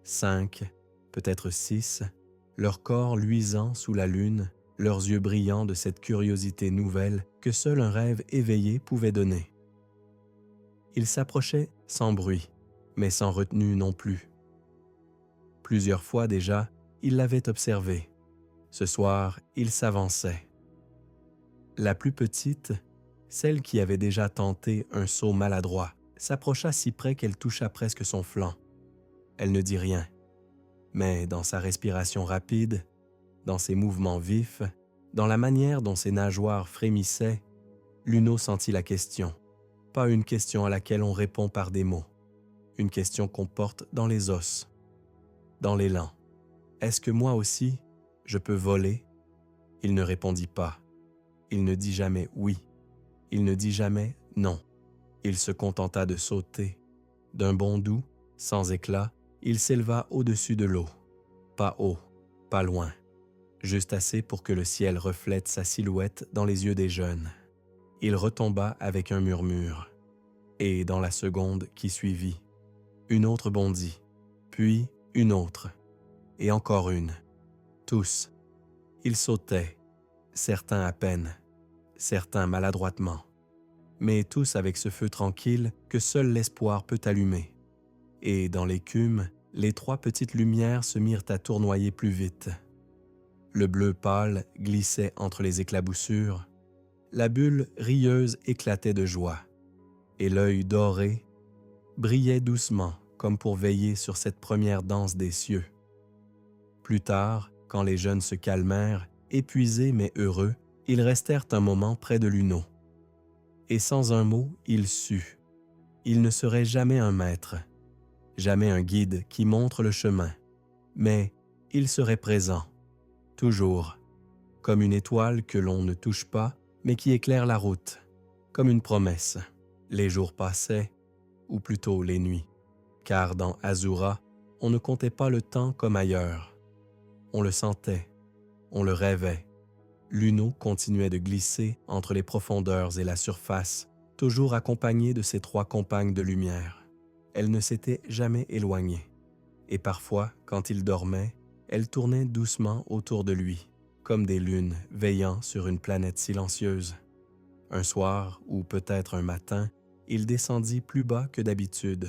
5, peut-être 6, leur corps luisant sous la lune, leurs yeux brillants de cette curiosité nouvelle que seul un rêve éveillé pouvait donner. Ils s'approchaient sans bruit, mais sans retenue non plus. Plusieurs fois déjà, il l'avait observé. Ce soir, il s'avançait. La plus petite, celle qui avait déjà tenté un saut maladroit, s'approcha si près qu'elle toucha presque son flanc. Elle ne dit rien, mais dans sa respiration rapide, dans ses mouvements vifs, dans la manière dont ses nageoires frémissaient, Luno sentit la question. Pas une question à laquelle on répond par des mots, une question qu'on porte dans les os, dans l'élan. Est-ce que moi aussi, je peux voler? Il ne répondit pas. Il ne dit jamais oui. Il ne dit jamais non. Il se contenta de sauter. D'un bond doux, sans éclat, il s'éleva au-dessus de l'eau. Pas haut, pas loin. Juste assez pour que le ciel reflète sa silhouette dans les yeux des jeunes. Il retomba avec un murmure. Et dans la seconde qui suivit, une autre bondit, puis une autre, et encore une. Tous. Ils sautaient, certains à peine, certains maladroitement, mais tous avec ce feu tranquille que seul l'espoir peut allumer. Et dans l'écume, les trois petites lumières se mirent à tournoyer plus vite. Le bleu pâle glissait entre les éclaboussures, la bulle rieuse éclatait de joie, et l'œil doré brillait doucement comme pour veiller sur cette première danse des cieux. Plus tard, Quand les jeunes se calmèrent, épuisés mais heureux, ils restèrent un moment près de Luno. Et sans un mot, il sut. Il ne serait jamais un maître, jamais un guide qui montre le chemin, mais il serait présent, toujours, comme une étoile que l'on ne touche pas, mais qui éclaire la route, comme une promesse. Les jours passaient, ou plutôt les nuits, car dans Azura, on ne comptait pas le temps comme ailleurs. On le sentait, on le rêvait. Luno continuait de glisser entre les profondeurs et la surface, toujours accompagnée de ses 3 compagnes de lumière. Elle ne s'était jamais éloignée, et parfois, quand il dormait, elle tournait doucement autour de lui, comme des lunes veillant sur une planète silencieuse. Un soir, ou peut-être un matin, il descendit plus bas que d'habitude.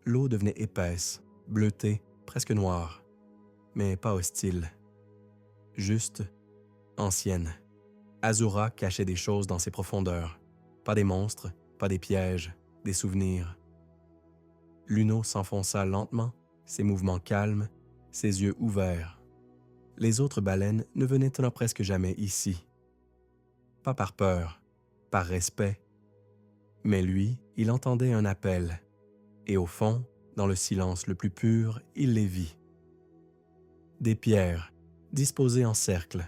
L'eau devenait épaisse, bleutée, presque noire, mais pas hostile. Juste ancienne. Azura cachait des choses dans ses profondeurs. Pas des monstres, pas des pièges, des souvenirs. Luno s'enfonça lentement, ses mouvements calmes, ses yeux ouverts. Les autres baleines ne venaient presque jamais ici. Pas par peur, par respect. Mais lui, il entendait un appel. Et au fond, dans le silence le plus pur, il les vit. Des pierres, disposées en cercle,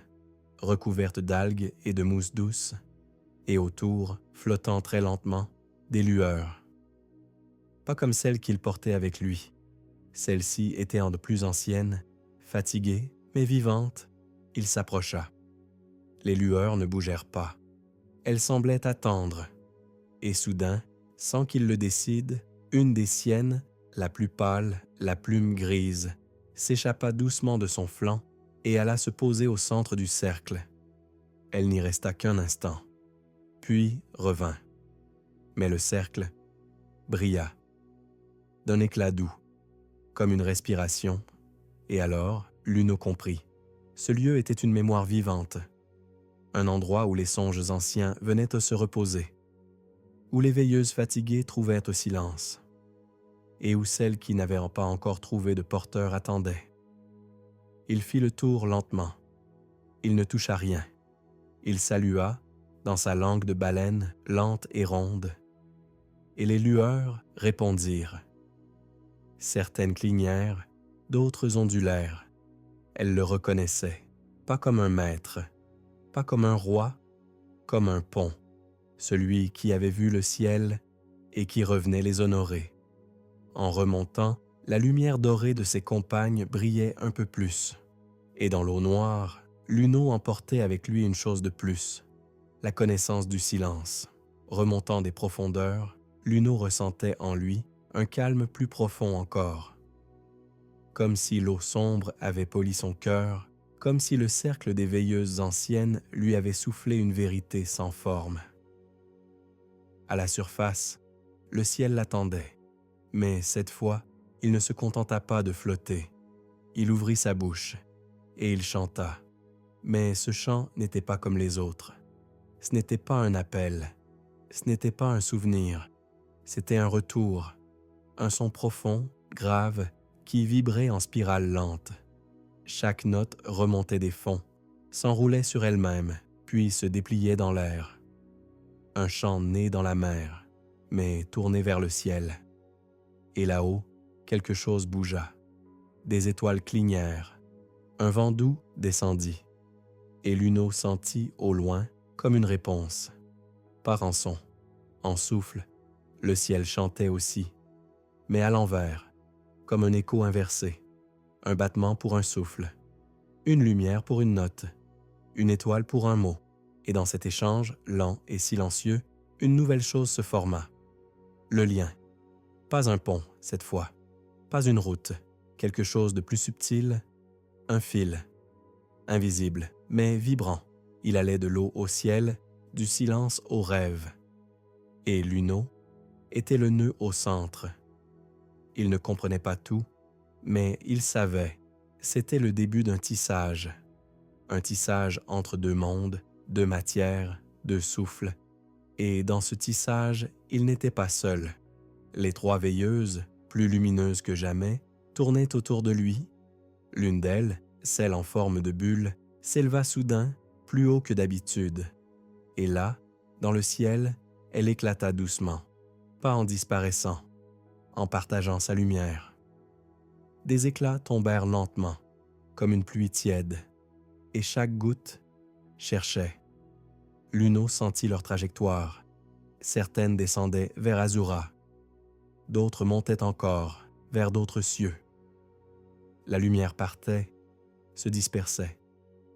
recouvertes d'algues et de mousse douce, et autour, flottant très lentement, des lueurs. Pas comme celles qu'il portait avec lui. Celle-ci était en de plus anciennes, fatiguée, mais vivante. Il s'approcha. Les lueurs ne bougèrent pas. Elles semblaient attendre. Et soudain, sans qu'il le décide, une des siennes, la plus pâle, la plume grise, s'échappa doucement de son flanc et alla se poser au centre du cercle. Elle n'y resta qu'un instant, puis revint. Mais le cercle brilla, d'un éclat doux, comme une respiration, et alors Luno comprit. Ce lieu était une mémoire vivante, un endroit où les songes anciens venaient à se reposer, où les veilleuses fatiguées trouvaient au silence, et où celles qui n'avaient pas encore trouvé de porteur attendaient. Il fit le tour lentement. Il ne toucha rien. Il salua, dans sa langue de baleine lente et ronde, et les lueurs répondirent. Certaines clignèrent, d'autres ondulèrent. Elles le reconnaissaient, pas comme un maître, pas comme un roi, comme un pont, celui qui avait vu le ciel et qui revenait les honorer. En remontant, la lumière dorée de ses compagnes brillait un peu plus, et dans l'eau noire, Luno emportait avec lui une chose de plus, la connaissance du silence. Remontant des profondeurs, Luno ressentait en lui un calme plus profond encore. Comme si l'eau sombre avait poli son cœur, comme si le cercle des veilleuses anciennes lui avait soufflé une vérité sans forme. À la surface, le ciel l'attendait, mais cette fois, il ne se contenta pas de flotter. Il ouvrit sa bouche, et il chanta. Mais ce chant n'était pas comme les autres. Ce n'était pas un appel, ce n'était pas un souvenir, c'était un retour, un son profond, grave, qui vibrait en spirale lente. Chaque note remontait des fonds, s'enroulait sur elle-même, puis se dépliait dans l'air. Un chant né dans la mer, mais tourné vers le ciel. Et là-haut, quelque chose bougea. Des étoiles clignèrent. Un vent doux descendit. Et Luno sentit, au loin, comme une réponse. Pas en son, en souffle, le ciel chantait aussi, mais à l'envers, comme un écho inversé, un battement pour un souffle, une lumière pour une note, une étoile pour un mot, et dans cet échange, lent et silencieux, une nouvelle chose se forma. Le lien. Pas un pont, cette fois, pas une route, quelque chose de plus subtil, un fil, invisible, mais vibrant. Il allait de l'eau au ciel, du silence au rêve. Et Luno était le nœud au centre. Il ne comprenait pas tout, mais il savait. C'était le début d'un tissage. Un tissage entre deux mondes, deux matières, deux souffles. Et dans ce tissage, il n'était pas seul. Les 3 veilleuses, plus lumineuses que jamais, tournaient autour de lui. L'une d'elles, Celle en forme de bulle s'éleva soudain plus haut que d'habitude, et là, dans le ciel, elle éclata doucement, pas en disparaissant, en partageant sa lumière. Des éclats tombèrent lentement, comme une pluie tiède, et chaque goutte cherchait. Luno sentit leur trajectoire. Certaines descendaient vers Azura, d'autres montaient encore vers d'autres cieux. La lumière partait, se dispersait,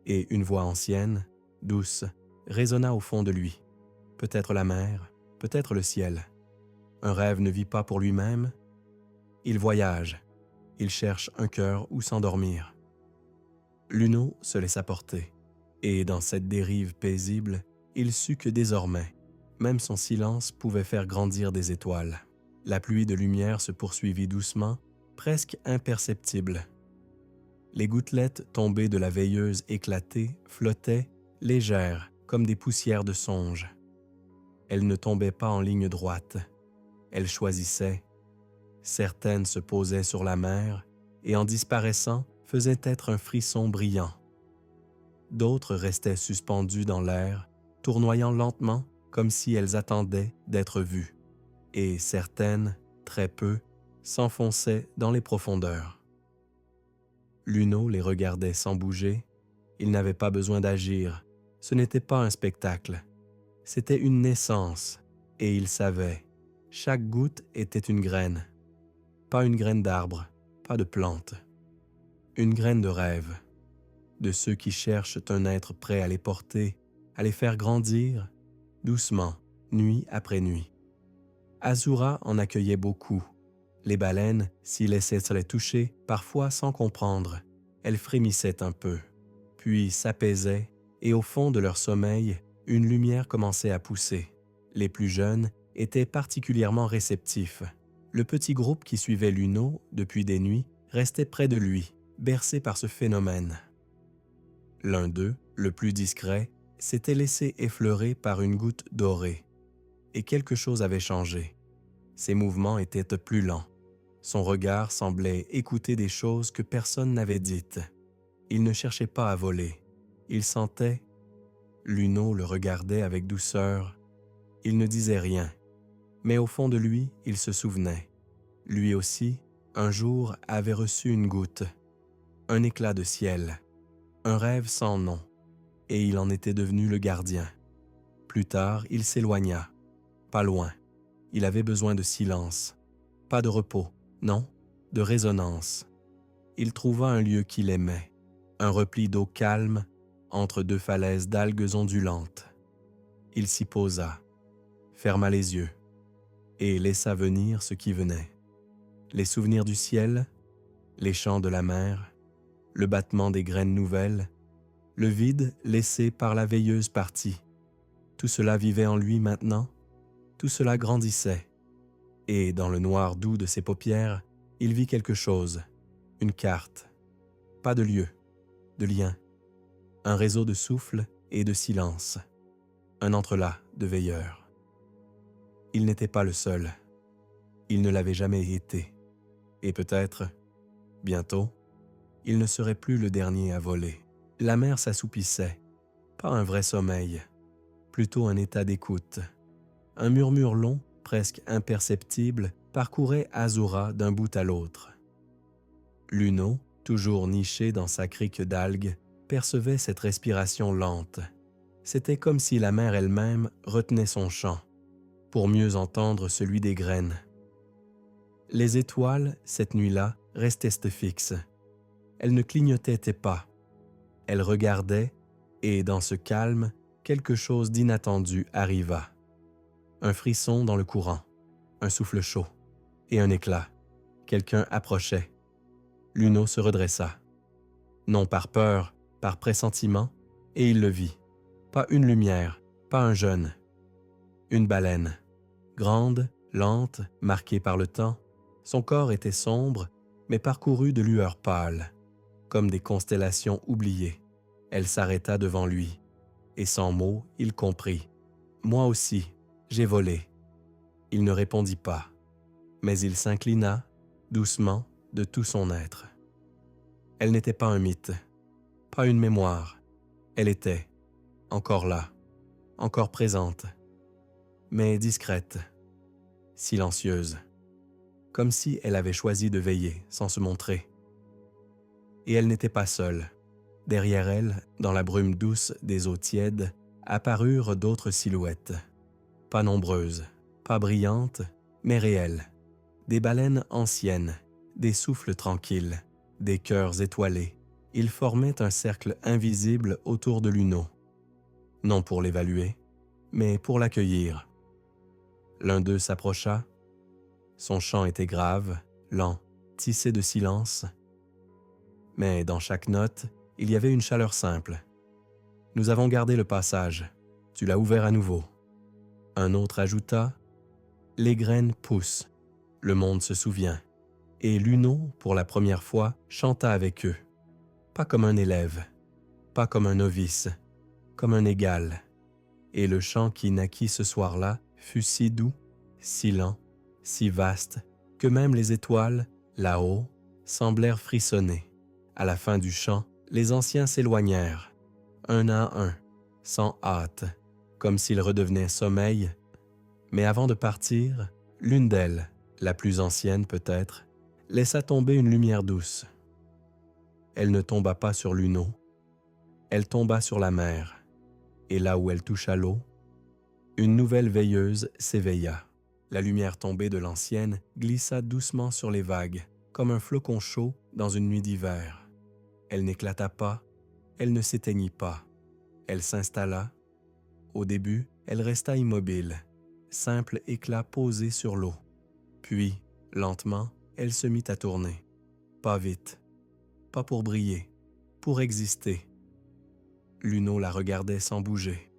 et une voix ancienne, douce, résonna au fond de lui. Peut-être la mer, peut-être le ciel. Un rêve ne vit pas pour lui-même. Il voyage, il cherche un cœur où s'endormir. Luno se laissa porter, et dans cette dérive paisible, il sut que désormais, même son silence pouvait faire grandir des étoiles. La pluie de lumière se poursuivit doucement, presque imperceptible. Les gouttelettes tombées de la veilleuse éclatée flottaient, légères, comme des poussières de songe. Elles ne tombaient pas en ligne droite. Elles choisissaient. Certaines se posaient sur la mer et en disparaissant faisaient être un frisson brillant. D'autres restaient suspendues dans l'air, tournoyant lentement comme si elles attendaient d'être vues. Et certaines, très peu, s'enfonçaient dans les profondeurs. Luno les regardait sans bouger. Il n'avait pas besoin d'agir. Ce n'était pas un spectacle. C'était une naissance, et il savait. Chaque goutte était une graine. Pas une graine d'arbre, pas de plante. Une graine de rêve. De ceux qui cherchent un être prêt à les porter, à les faire grandir, doucement, nuit après nuit. Azura en accueillait beaucoup. Les baleines s'y laissaient se les toucher, parfois sans comprendre. Elles frémissaient un peu, puis s'apaisaient, et au fond de leur sommeil, une lumière commençait à pousser. Les plus jeunes étaient particulièrement réceptifs. Le petit groupe qui suivait Luno depuis des nuits restait près de lui, bercé par ce phénomène. L'un d'eux, le plus discret, s'était laissé effleurer par une goutte dorée. Et quelque chose avait changé. Ses mouvements étaient plus lents. Son regard semblait écouter des choses que personne n'avait dites. Il ne cherchait pas à voler. Il sentait. Luno le regardait avec douceur. Il ne disait rien. Mais au fond de lui, il se souvenait. Lui aussi, un jour, avait reçu une goutte. Un éclat de ciel. Un rêve sans nom. Et il en était devenu le gardien. Plus tard, il s'éloigna. Pas loin. Il avait besoin de silence. Pas de repos, non, de résonance. Il trouva un lieu qu'il aimait. Un repli d'eau calme entre deux falaises d'algues ondulantes. Il s'y posa, ferma les yeux et laissa venir ce qui venait. Les souvenirs du ciel, les chants de la mer, le battement des graines nouvelles, le vide laissé par la veilleuse partie. Tout cela vivait en lui maintenant, tout cela grandissait. Et dans le noir doux de ses paupières, il vit quelque chose, une carte. Pas de lieu, de lien, un réseau de souffle et de silence, un entrelac de veilleurs. Il n'était pas le seul. Il ne l'avait jamais été. Et peut-être, bientôt, il ne serait plus le dernier à voler. La mer s'assoupissait, pas un vrai sommeil, plutôt un état d'écoute. Un murmure long, presque imperceptible, parcourait Azura d'un bout à l'autre. Luno, toujours niché dans sa crique d'algues, percevait cette respiration lente. C'était comme si la mer elle-même retenait son chant, pour mieux entendre celui des graines. Les étoiles, cette nuit-là, restaient fixes. Elles ne clignotaient pas. Elles regardaient, et dans ce calme, quelque chose d'inattendu arriva. Un frisson dans le courant, un souffle chaud et un éclat. Quelqu'un approchait. Luno se redressa. Non par peur, par pressentiment, et il le vit. Pas une lumière, pas un jeune. Une baleine. Grande, lente, marquée par le temps. Son corps était sombre, mais parcouru de lueurs pâles, comme des constellations oubliées. Elle s'arrêta devant lui, et sans mot, il comprit. Moi aussi, j'ai volé. Il ne répondit pas, mais il s'inclina, doucement, de tout son être. Elle n'était pas un mythe, pas une mémoire. Elle était, encore là, encore présente, mais discrète, silencieuse, comme si elle avait choisi de veiller sans se montrer. Et elle n'était pas seule. Derrière elle, dans la brume douce des eaux tièdes, apparurent d'autres silhouettes. Pas nombreuses, pas brillantes, mais réelles. Des baleines anciennes, des souffles tranquilles, des cœurs étoilés. Ils formaient un cercle invisible autour de Luno. Non pour l'évaluer, mais pour l'accueillir. L'un d'eux s'approcha. Son chant était grave, lent, tissé de silence. Mais dans chaque note, il y avait une chaleur simple. « Nous avons gardé le passage. Tu l'as ouvert à nouveau. » Un autre ajouta « Les graines poussent. Le monde se souvient. » Et Luno, pour la première fois, chanta avec eux. Pas comme un élève, pas comme un novice, comme un égal. Et le chant qui naquit ce soir-là fut si doux, si lent, si vaste, que même les étoiles, là-haut, semblèrent frissonner. À la fin du chant, les anciens s'éloignèrent, un à un, sans hâte, comme s'ils redevenaient sommeil. Mais avant de partir, l'une d'elles, la plus ancienne peut-être, laissa tomber une lumière douce. Elle ne tomba pas sur Luno, elle tomba sur la mer, et là où elle toucha l'eau, une nouvelle veilleuse s'éveilla. La lumière tombée de l'ancienne glissa doucement sur les vagues, comme un flocon chaud dans une nuit d'hiver. Elle n'éclata pas, elle ne s'éteignit pas. Elle s'installa. Au début, elle resta immobile, simple éclat posé sur l'eau. Puis, lentement, elle se mit à tourner. Pas vite, pas pour briller, pour exister. Luno la regardait sans bouger.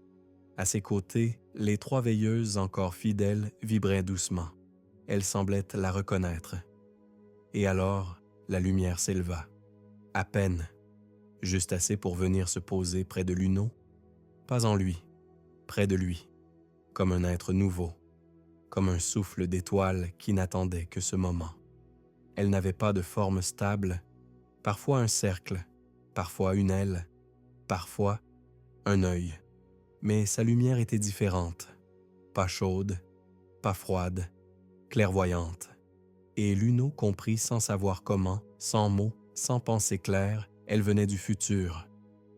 À ses côtés, les trois veilleuses encore fidèles vibraient doucement. Elles semblaient la reconnaître. Et alors, la lumière s'éleva. À peine, juste assez pour venir se poser près de Luno, pas en lui, près de lui, comme un être nouveau, comme un souffle d'étoile qui n'attendait que ce moment. Elle n'avait pas de forme stable, parfois un cercle, parfois une aile, parfois un œil. Mais sa lumière était différente, pas chaude, pas froide, clairvoyante. Et Luno comprit sans savoir comment, sans mots, sans pensée claire, elle venait du futur.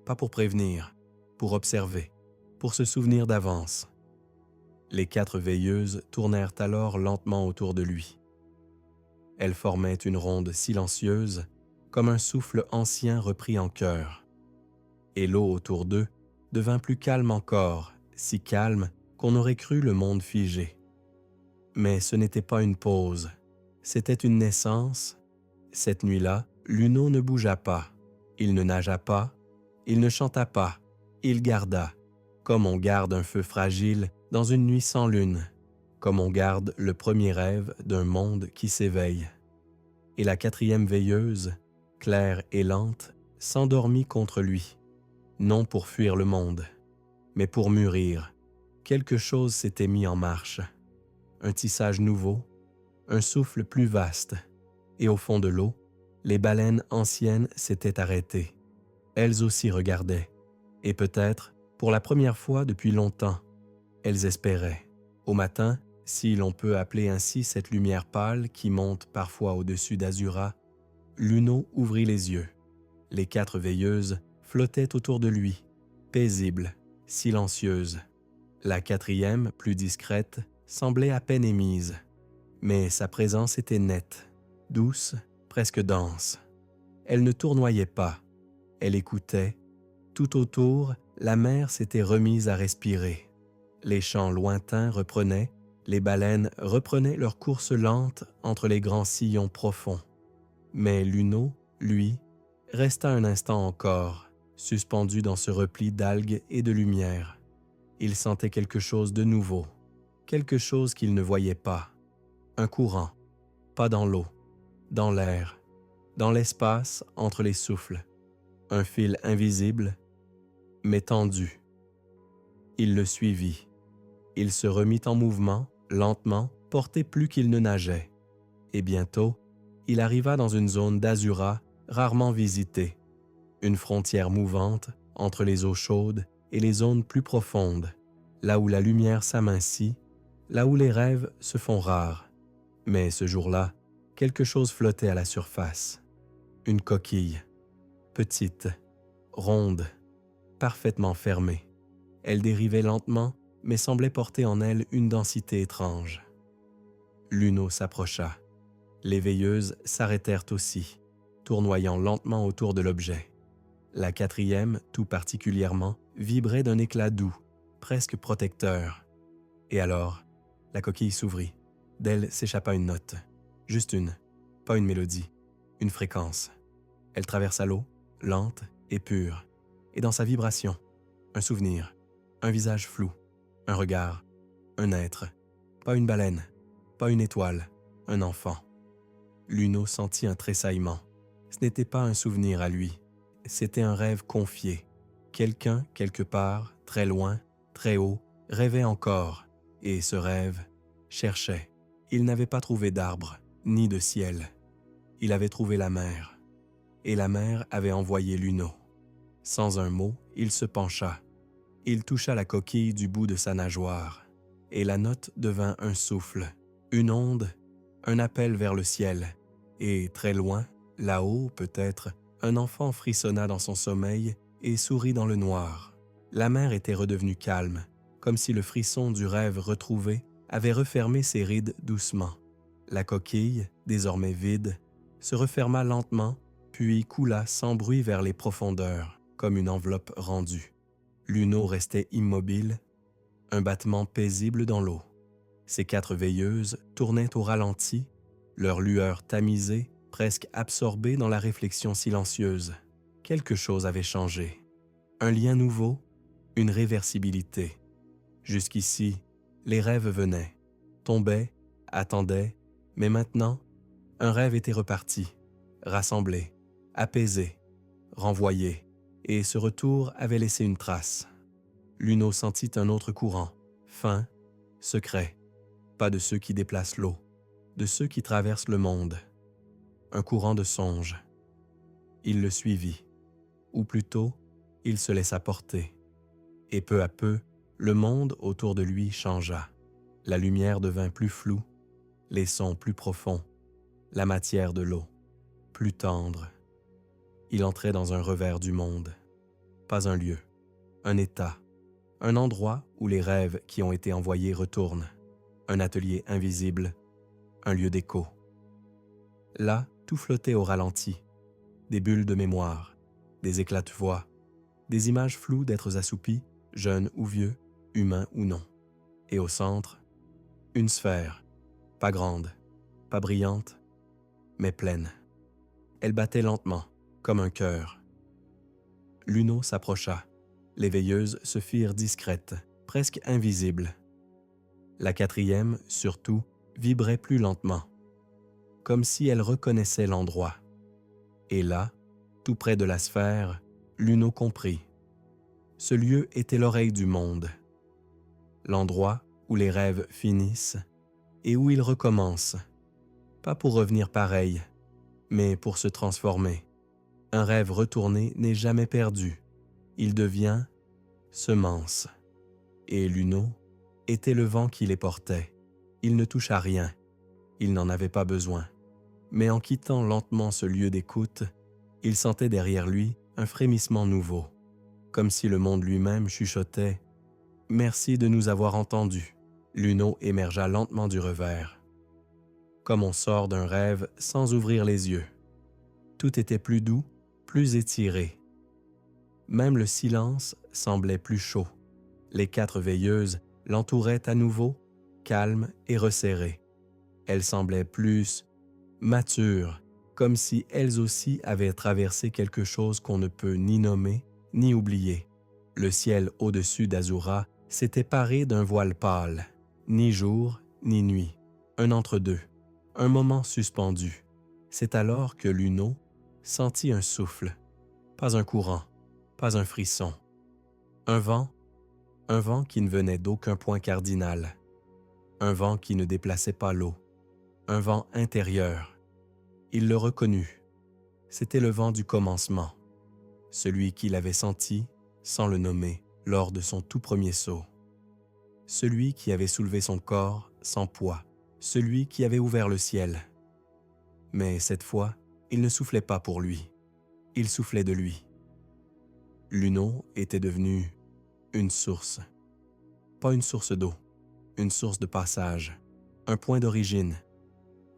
Pas pour prévenir, pour observer, pour se souvenir d'avance. Les quatre veilleuses tournèrent alors lentement autour de lui. Elles formaient une ronde silencieuse, comme un souffle ancien repris en chœur. Et l'eau autour d'eux devint plus calme encore, si calme qu'on aurait cru le monde figé. Mais ce n'était pas une pause, c'était une naissance. Cette nuit-là, Luno ne bougea pas, il ne nagea pas, il ne chanta pas, il garda, comme on garde un feu fragile dans une nuit sans lune, comme on garde le premier rêve d'un monde qui s'éveille. Et la quatrième veilleuse, claire et lente, s'endormit contre lui, non pour fuir le monde, mais pour mûrir. Quelque chose s'était mis en marche, un tissage nouveau, un souffle plus vaste, et au fond de l'eau, les baleines anciennes s'étaient arrêtées. Elles aussi regardaient, et peut-être, pour la première fois depuis longtemps, elles espéraient. Au matin, si l'on peut appeler ainsi cette lumière pâle qui monte parfois au-dessus d'Azura, Luno ouvrit les yeux. Les quatre veilleuses flottaient autour de lui, paisibles, silencieuses. La quatrième, plus discrète, semblait à peine émise, mais sa présence était nette, douce, presque dense. Elle ne tournoyait pas, elle écoutait. Tout autour, la mer s'était remise à respirer. Les chants lointains reprenaient, les baleines reprenaient leur course lente entre les grands sillons profonds. Mais Luno, lui, resta un instant encore, suspendu dans ce repli d'algues et de lumière. Il sentait quelque chose de nouveau, quelque chose qu'il ne voyait pas. Un courant, pas dans l'eau, dans l'air, dans l'espace entre les souffles. Un fil invisible, mais tendu. Il le suivit. Il se remit en mouvement, lentement, porté plus qu'il ne nageait. Et bientôt, il arriva dans une zone d'Azura rarement visitée. une frontière mouvante entre les eaux chaudes et les zones plus profondes, là où la lumière s'amincit, là où les rêves se font rares. Mais ce jour-là, quelque chose flottait à la surface. Une coquille, petite, ronde, parfaitement fermée. Elle dérivait lentement, mais semblait porter en elle une densité étrange. Luno s'approcha. Les veilleuses s'arrêtèrent aussi, tournoyant lentement autour de l'objet. La quatrième, tout particulièrement, vibrait d'un éclat doux, presque protecteur. Et alors, la coquille s'ouvrit. D'elle s'échappa une note. Juste une, pas une mélodie, une fréquence. Elle traversa l'eau, lente et pure, et dans sa vibration, un souvenir, un visage flou, un regard, un être, pas une baleine, pas une étoile, un enfant. Luno sentit un tressaillement. Ce n'était pas un souvenir à lui, c'était un rêve confié. Quelqu'un, quelque part, très loin, très haut, rêvait encore, et ce rêve cherchait. Il n'avait pas trouvé d'arbre, ni de ciel. Il avait trouvé la mer, et la mer avait envoyé Luno. Sans un mot, il se pencha. Il toucha la coquille du bout de sa nageoire, et la note devint un souffle, une onde, un appel vers le ciel. Et très loin, là-haut peut-être, un enfant frissonna dans son sommeil et sourit dans le noir. La mer était redevenue calme, comme si le frisson du rêve retrouvé avait refermé ses rides doucement. La coquille, désormais vide, se referma lentement, puis coula sans bruit vers les profondeurs, comme une enveloppe rendue. Luno restait immobile, un battement paisible dans l'eau. Ses 4 veilleuses tournaient au ralenti, leur lueur tamisée, presque absorbée dans la réflexion silencieuse. Quelque chose avait changé. Un lien nouveau, une réversibilité. Jusqu'ici, les rêves venaient, tombaient, attendaient, mais maintenant, un rêve était reparti, rassemblé, apaisé, renvoyé, et ce retour avait laissé une trace. Luno sentit un autre courant, fin, secret, pas de ceux qui déplacent l'eau, de ceux qui traversent le monde. Un courant de songe. Il le suivit, ou plutôt, il se laissa porter. Et peu à peu, le monde autour de lui changea. La lumière devint plus floue, les sons plus profonds, la matière de l'eau plus tendre. Il entrait dans un revers du monde. Pas un lieu, un état, un endroit où les rêves qui ont été envoyés retournent, un atelier invisible, un lieu d'écho. Là, tout flottait au ralenti, des bulles de mémoire, des éclats de voix, des images floues d'êtres assoupis, jeunes ou vieux, humains ou non. Et au centre, une sphère, pas grande, pas brillante, mais pleine. Elle battait lentement, comme un cœur. Luno s'approcha. Les veilleuses se firent discrètes, presque invisibles. La quatrième, surtout, vibrait plus lentement, comme si elle reconnaissait l'endroit. Et là, tout près de la sphère, Luno comprit. Ce lieu était l'oreille du monde, l'endroit où les rêves finissent et où ils recommencent, pas pour revenir pareil, mais pour se transformer. Un rêve retourné n'est jamais perdu, il devient semence. Et Luno était le vent qui les portait. Il ne toucha rien, il n'en avait pas besoin. Mais en quittant lentement ce lieu d'écoute, il sentait derrière lui un frémissement nouveau, comme si le monde lui-même chuchotait « Merci de nous avoir entendus ». Luno émergea lentement du revers, comme on sort d'un rêve sans ouvrir les yeux. Tout était plus doux, plus étiré. Même le silence semblait plus chaud. Les 4 veilleuses l'entouraient à nouveau, calmes et resserrées. Elles semblaient plus matures, comme si elles aussi avaient traversé quelque chose qu'on ne peut ni nommer ni oublier. Le ciel au-dessus d'Azura s'était paré d'un voile pâle, ni jour ni nuit, un entre-deux, un moment suspendu. C'est alors que Luno sentit un souffle, pas un courant, pas un frisson. Un vent qui ne venait d'aucun point cardinal, un vent qui ne déplaçait pas l'eau, un vent intérieur. Il le reconnut. C'était le vent du commencement. celui qu'il avait senti, sans le nommer, lors de son tout premier saut. Celui qui avait soulevé son corps sans poids, celui qui avait ouvert le ciel. Mais cette fois, il ne soufflait pas pour lui, il soufflait de lui. Luno était devenu une source. Pas une source d'eau, une source de passage, un point d'origine.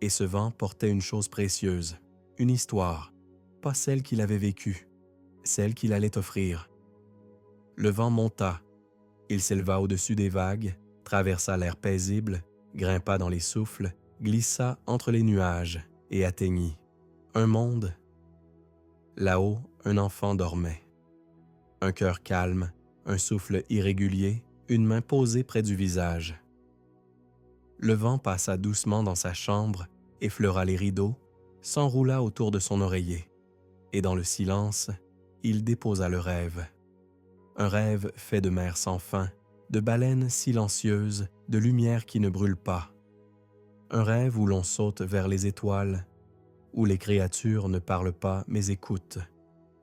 Et ce vent portait une chose précieuse, une histoire, pas celle qu'il avait vécue, celle qu'il allait offrir. Le vent monta, il s'éleva au-dessus des vagues, traversa l'air paisible, grimpa dans les souffles, glissa entre les nuages et atteignit un monde. Là-haut, un enfant dormait. Un cœur calme, un souffle irrégulier, une main posée près du visage. Le vent passa doucement dans sa chambre, effleura les rideaux, s'enroula autour de son oreiller, et dans le silence, il déposa le rêve. Un rêve fait de mer sans fin, de baleines silencieuses, de lumière qui ne brûle pas. Un rêve où l'on saute vers les étoiles, où les créatures ne parlent pas mais écoutent,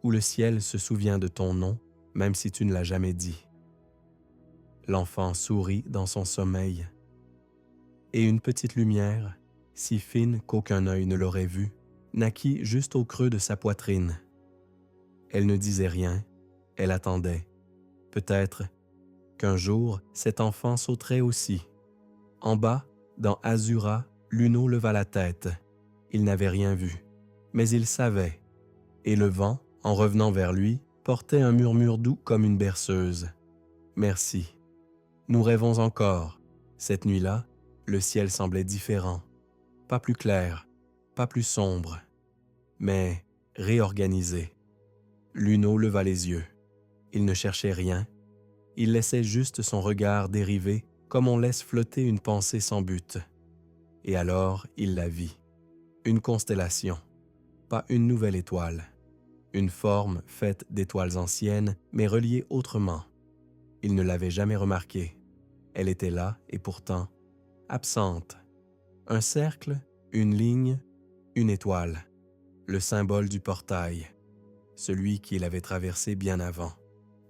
où le ciel se souvient de ton nom, même si tu ne l'as jamais dit. L'enfant sourit dans son sommeil, et une petite lumière, si fine qu'aucun œil ne l'aurait vue, naquit juste au creux de sa poitrine. Elle ne disait rien, elle attendait. Peut-être qu'un jour, cet enfant sauterait aussi. En bas, dans Azura, Luno leva la tête. Il n'avait rien vu, mais il savait. Et le vent, en revenant vers lui, portait un murmure doux comme une berceuse. « Merci. Nous rêvons encore. » Cette nuit-là, le ciel semblait différent. Pas plus clair, pas plus sombre, mais réorganisé. Luno leva les yeux. Il ne cherchait rien. Il laissait juste son regard dériver comme on laisse flotter une pensée sans but. Et alors, il la vit. Une constellation, pas une nouvelle étoile. Une forme faite d'étoiles anciennes, mais reliées autrement. Il ne l'avait jamais remarquée. Elle était là, et pourtant, absente. Un cercle, une ligne, une étoile. Le symbole du portail. Celui qu'il avait traversé bien avant.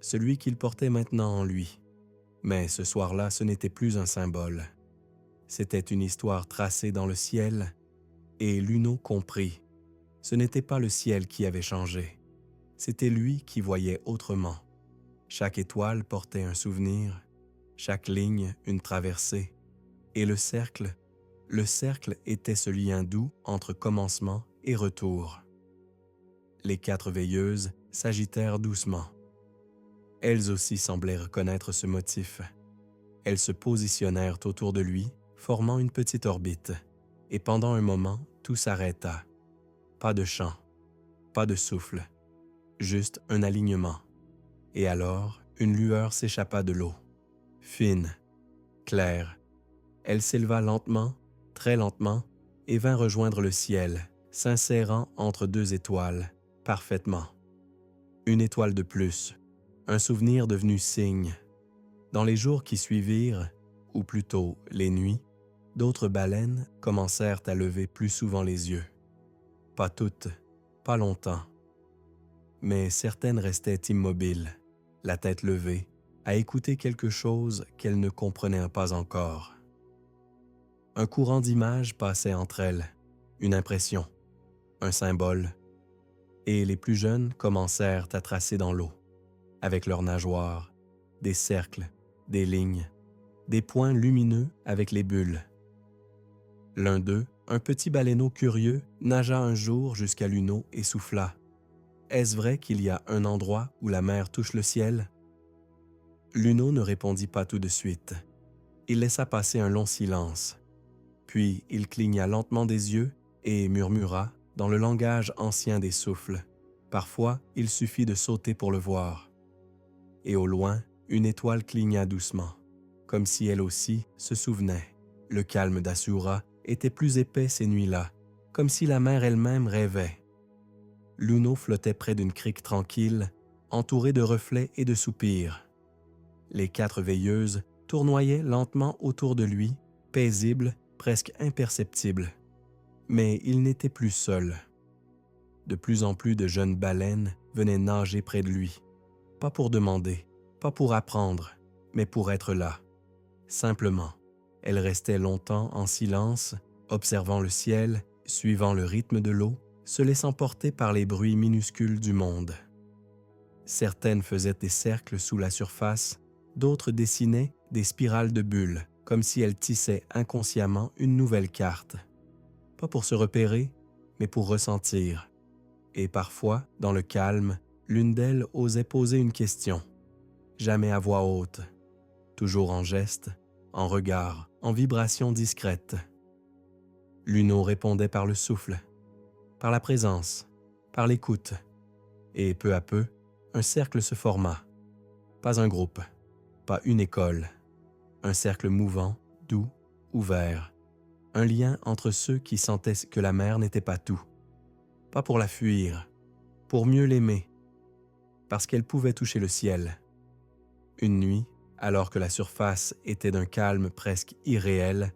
Celui qu'il portait maintenant en lui. Mais ce soir-là, ce n'était plus un symbole. C'était une histoire tracée dans le ciel, et Luno comprit. Ce n'était pas le ciel qui avait changé. C'était lui qui voyait autrement. Chaque étoile portait un souvenir, chaque ligne une traversée, et le cercle était ce lien doux entre commencement et retour. Les 4 veilleuses s'agitèrent doucement. Elles aussi semblaient reconnaître ce motif. Elles se positionnèrent autour de lui, formant une petite orbite, et pendant un moment, tout s'arrêta. Pas de chant, pas de souffle, juste un alignement. Et alors, une lueur s'échappa de l'eau. Fine, claire. Elle s'éleva lentement, très lentement, et vint rejoindre le ciel, s'insérant entre 2 étoiles, parfaitement. Une étoile de plus, un souvenir devenu signe. Dans les jours qui suivirent, ou plutôt les nuits, d'autres baleines commencèrent à lever plus souvent les yeux. Pas toutes, pas longtemps. Mais certaines restaient immobiles, la tête levée, à écouter quelque chose qu'elles ne comprenaient pas encore. Un courant d'images passait entre elles, une impression, un symbole, et les plus jeunes commencèrent à tracer dans l'eau, avec leurs nageoires, des cercles, des lignes, des points lumineux avec les bulles. L'un d'eux, un petit baleineau curieux, nagea un jour jusqu'à Luno et souffla. « Est-ce vrai qu'il y a un endroit où la mer touche le ciel ?» Luno ne répondit pas tout de suite. Il laissa passer un long silence. Puis il cligna lentement des yeux et murmura dans le langage ancien des souffles. Parfois, il suffit de sauter pour le voir. Et au loin, une étoile cligna doucement, comme si elle aussi se souvenait. Le calme d'Asura était plus épais ces nuits-là, comme si la mer elle-même rêvait. Luno flottait près d'une crique tranquille, entourée de reflets et de soupirs. Les 4 veilleuses tournoyaient lentement autour de lui, paisibles, presque imperceptibles. Mais il n'était plus seul. de plus en plus de jeunes baleines venaient nager près de lui, pas pour demander, pas pour apprendre, mais pour être là. Simplement, elles restaient longtemps en silence, observant le ciel, suivant le rythme de l'eau, se laissant porter par les bruits minuscules du monde. Certaines faisaient des cercles sous la surface, d'autres dessinaient des spirales de bulles, comme si elles tissaient inconsciemment une nouvelle carte. Pas pour se repérer, mais pour ressentir. Et parfois, dans le calme, l'une d'elles osait poser une question. Jamais à voix haute, toujours en geste, en regard, en vibration discrète. L'une répondait par le souffle, par la présence, par l'écoute. Et peu à peu, un cercle se forma. Pas un groupe, pas une école. Un cercle mouvant, doux, ouvert. Un lien entre ceux qui sentaient que la mer n'était pas tout. Pas pour la fuir, pour mieux l'aimer, parce qu'elle pouvait toucher le ciel. Une nuit, alors que la surface était d'un calme presque irréel,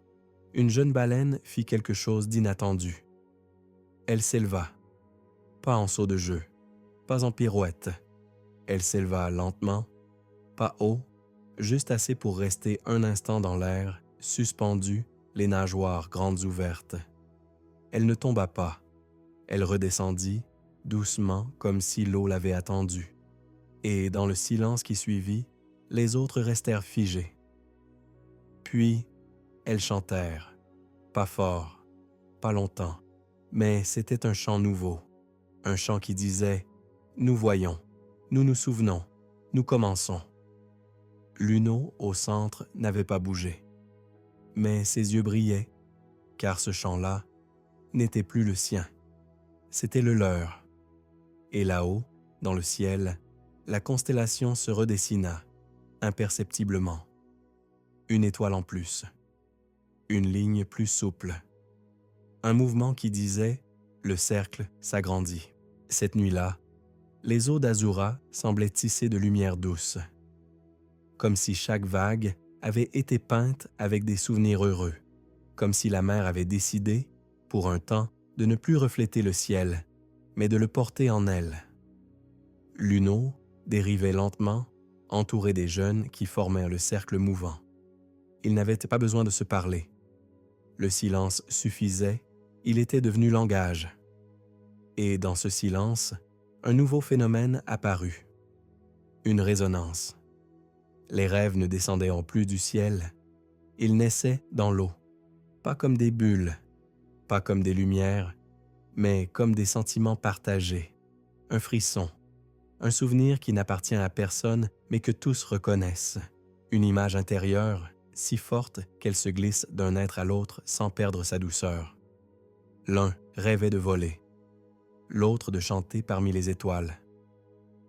une jeune baleine fit quelque chose d'inattendu. Elle s'éleva, pas en saut de jeu, pas en pirouette. Elle s'éleva lentement, pas haut, juste assez pour rester un instant dans l'air, suspendue, les nageoires grandes ouvertes. Elle ne tomba pas. Elle redescendit, doucement comme si l'eau l'avait attendue. Et dans le silence qui suivit, les autres restèrent figés. Puis, elles chantèrent, pas fort, pas longtemps, mais c'était un chant nouveau, un chant qui disait « Nous voyons, nous nous souvenons, nous commençons ». L'une au centre n'avait pas bougé, mais ses yeux brillaient, car ce chant-là n'était plus le sien, c'était le leur. Et là-haut, dans le ciel, la constellation se redessina, imperceptiblement. Une étoile en plus, une ligne plus souple, un mouvement qui disait « le cercle s'agrandit ». Cette nuit-là, les eaux d'Azura semblaient tisser de lumière douce, comme si chaque vague avait été peinte avec des souvenirs heureux, comme si la mer avait décidé, pour un temps, de ne plus refléter le ciel, mais de le porter en elle. L'une dérivait lentement, entourée des jeunes qui formèrent le cercle mouvant. Ils n'avaient pas besoin de se parler. Le silence suffisait, il était devenu langage. Et dans ce silence, un nouveau phénomène apparut. Une résonance. Les rêves ne descendaient plus du ciel, ils naissaient dans l'eau, pas comme des bulles, pas comme des lumières, mais comme des sentiments partagés, un frisson, un souvenir qui n'appartient à personne mais que tous reconnaissent, une image intérieure si forte qu'elle se glisse d'un être à l'autre sans perdre sa douceur. L'un rêvait de voler, l'autre de chanter parmi les étoiles,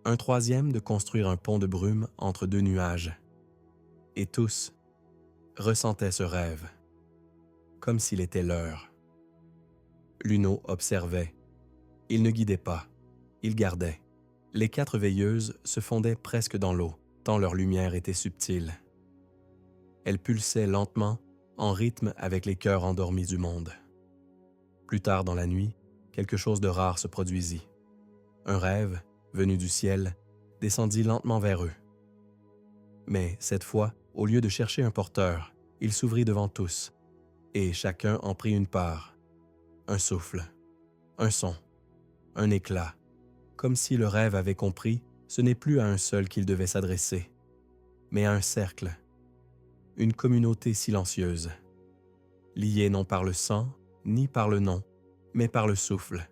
un troisième de construire un pont de brume entre deux nuages. Et tous ressentaient ce rêve, comme s'il était leur. L'une observait. Il ne guidait pas, il gardait. Les quatre veilleuses se fondaient presque dans l'eau, tant leur lumière était subtile. Elles pulsaient lentement, en rythme avec les cœurs endormis du monde. Plus tard dans la nuit, quelque chose de rare se produisit. Un rêve, venu du ciel, descendit lentement vers eux. Mais cette fois, au lieu de chercher un porteur, il s'ouvrit devant tous, et chacun en prit une part. Un souffle, un son, un éclat, comme si le rêve avait compris, ce n'est plus à un seul qu'il devait s'adresser, mais à un cercle, une communauté silencieuse, liée non par le sang, ni par le nom, mais par le souffle,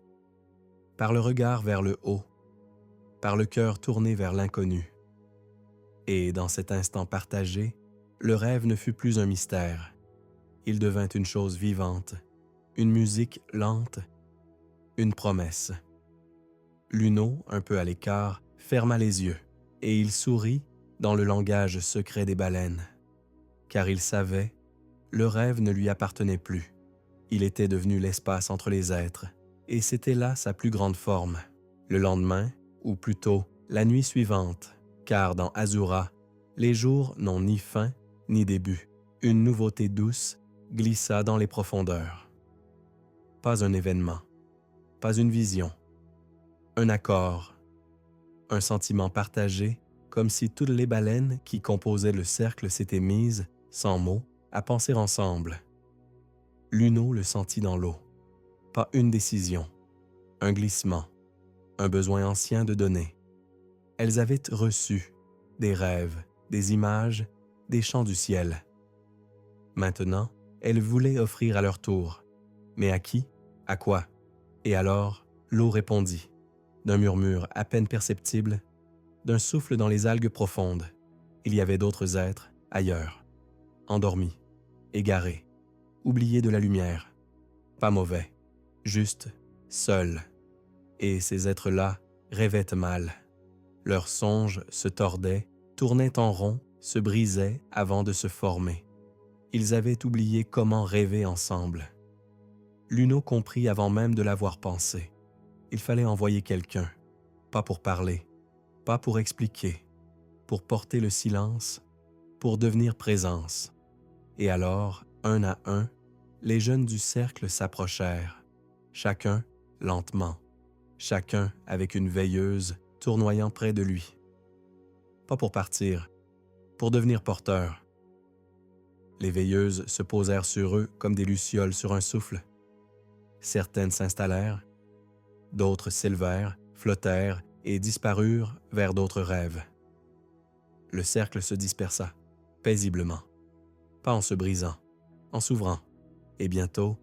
par le regard vers le haut, par le cœur tourné vers l'inconnu. Et dans cet instant partagé, le rêve ne fut plus un mystère. Il devint une chose vivante, une musique lente, une promesse. L'une, un peu à l'écart, ferma les yeux, et il sourit dans le langage secret des baleines. Car il savait, le rêve ne lui appartenait plus. Il était devenu l'espace entre les êtres, et c'était là sa plus grande forme. Le lendemain, ou plutôt la nuit suivante, car dans Azura, les jours n'ont ni fin ni début. Une nouveauté douce glissa dans les profondeurs. Pas un événement, pas une vision, Un accord, un sentiment partagé, comme si toutes les baleines qui composaient le cercle s'étaient mises, sans mots, à penser ensemble. L'Uno le sentit dans l'eau. Pas une décision, un glissement, un besoin ancien de donner. Elles avaient reçu des rêves, des images, des chants du ciel. Maintenant, elles voulaient offrir à leur tour. Mais à qui? À quoi? Et alors, l'eau répondit, d'un murmure à peine perceptible, d'un souffle dans les algues profondes. Il y avait d'autres êtres, ailleurs, endormis, égarés, oubliés de la lumière. Pas mauvais, juste, seuls. Et ces êtres-là rêvaient mal. Leurs songes se tordaient, tournaient en rond, se brisaient avant de se former. Ils avaient oublié comment rêver ensemble. L'Uno comprit avant même de l'avoir pensé. Il fallait envoyer quelqu'un, pas pour parler, pas pour expliquer, pour porter le silence, pour devenir présence. Et alors, un à un, les jeunes du cercle s'approchèrent, chacun lentement, chacun avec une veilleuse tournoyant près de lui. Pas pour partir, pour devenir porteurs. Les veilleuses se posèrent sur eux comme des lucioles sur un souffle. Certaines s'installèrent, d'autres s'élevèrent, flottèrent et disparurent vers d'autres rêves. Le cercle se dispersa, paisiblement, pas en se brisant, en s'ouvrant, et bientôt,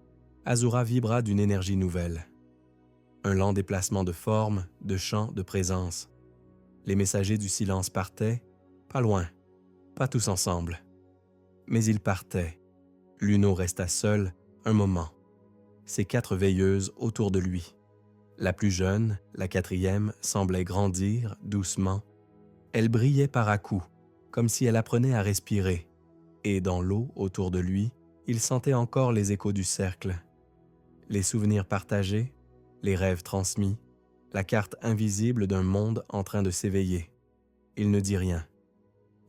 Azura vibra d'une énergie nouvelle. Un lent déplacement de forme, de champ, de présence. Les messagers du silence partaient, pas loin, pas tous ensemble. Mais ils partaient. L'Uno resta seul un moment. Ses 4 veilleuses autour de lui. La plus jeune, la 4e, semblait grandir doucement. Elle brillait par à-coups, comme si elle apprenait à respirer. Et dans l'eau autour de lui, il sentait encore les échos du cercle. Les souvenirs partagés, les rêves transmis, la carte invisible d'un monde en train de s'éveiller. Il ne dit rien.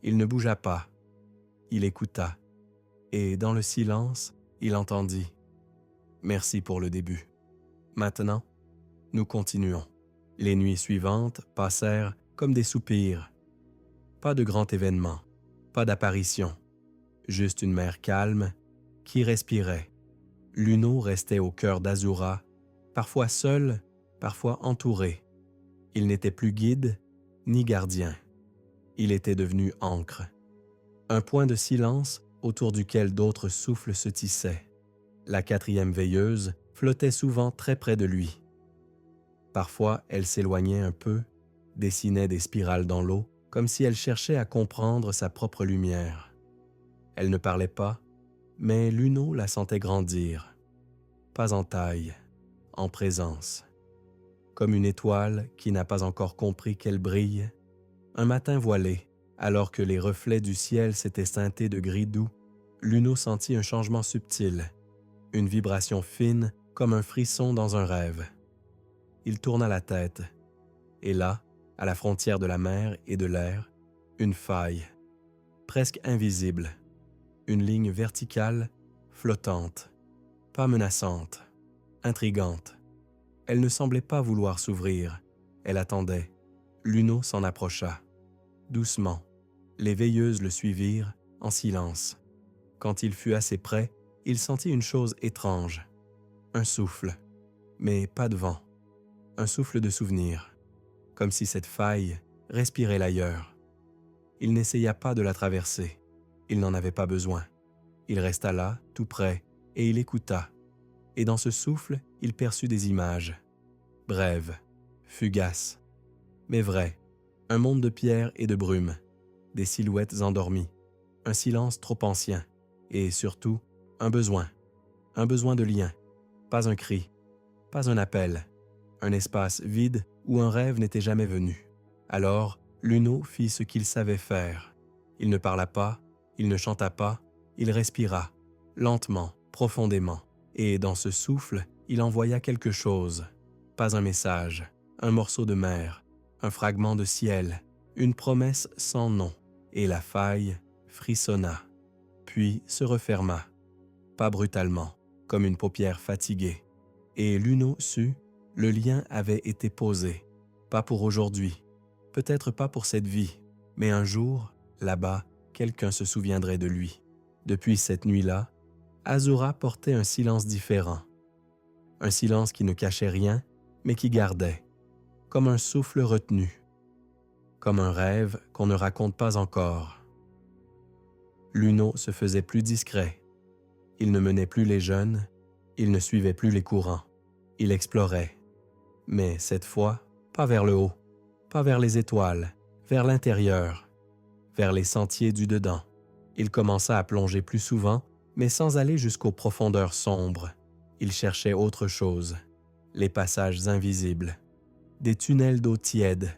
Il ne bougea pas. Il écouta. Et dans le silence, il entendit « Merci pour le début. Maintenant, nous continuons. » Les nuits suivantes passèrent comme des soupirs. Pas de grand événement, pas d'apparition. Juste une mer calme qui respirait. L'Uno restait au cœur d'Azura, parfois seul, parfois entouré. Il n'était plus guide ni gardien. Il était devenu ancre. Un point de silence autour duquel d'autres souffles se tissaient. La 4e veilleuse flottait souvent très près de lui. Parfois, elle s'éloignait un peu, dessinait des spirales dans l'eau, comme si elle cherchait à comprendre sa propre lumière. Elle ne parlait pas, mais l'Uno la sentait grandir. Pas en taille, en présence. Comme une étoile qui n'a pas encore compris qu'elle brille. Un matin voilé, alors que les reflets du ciel s'étaient teintés de gris doux, l'Uno sentit un changement subtil, une vibration fine comme un frisson dans un rêve. Il tourna la tête, et là, à la frontière de la mer et de l'air, une faille, presque invisible, une ligne verticale, flottante, pas menaçante, intrigante. Elle ne semblait pas vouloir s'ouvrir, elle attendait. L'Uno s'en approcha. Doucement, les veilleuses le suivirent, en silence. Quand il fut assez près, il sentit une chose étrange. Un souffle, mais pas de vent. Un souffle de souvenir, comme si cette faille respirait l'ailleurs. Il n'essaya pas de la traverser. Il n'en avait pas besoin. Il resta là, tout près, et il écouta. Et dans ce souffle, il perçut des images. Brèves, fugaces, mais vraies. Un monde de pierre et de brume, des silhouettes endormies, un silence trop ancien, et surtout, un besoin de lien, pas un cri, pas un appel, un espace vide où un rêve n'était jamais venu. Alors, l'Uno fit ce qu'il savait faire. Il ne parla pas, il ne chanta pas, il respira, lentement, profondément, et dans ce souffle, il envoya quelque chose. Pas un message, un morceau de mer, un fragment de ciel, une promesse sans nom, et la faille frissonna, puis se referma, pas brutalement, comme une paupière fatiguée. Et l'Uno sut, le lien avait été posé, Pas pour aujourd'hui, peut-être pas pour cette vie, mais un jour, là-bas, quelqu'un se souviendrait de lui. Depuis cette nuit-là, Azura portait un silence différent. Un silence qui ne cachait rien, mais qui gardait, comme un souffle retenu, comme un rêve qu'on ne raconte pas encore. Luno se faisait plus discret. Il ne menait plus les jeunes, il ne suivait plus les courants. Il explorait. Mais cette fois, pas vers le haut, pas vers les étoiles, vers l'intérieur, vers les sentiers du dedans. Il commença à plonger plus souvent, mais sans aller jusqu'aux profondeurs sombres. Il cherchait autre chose, les passages invisibles, des tunnels d'eau tiède,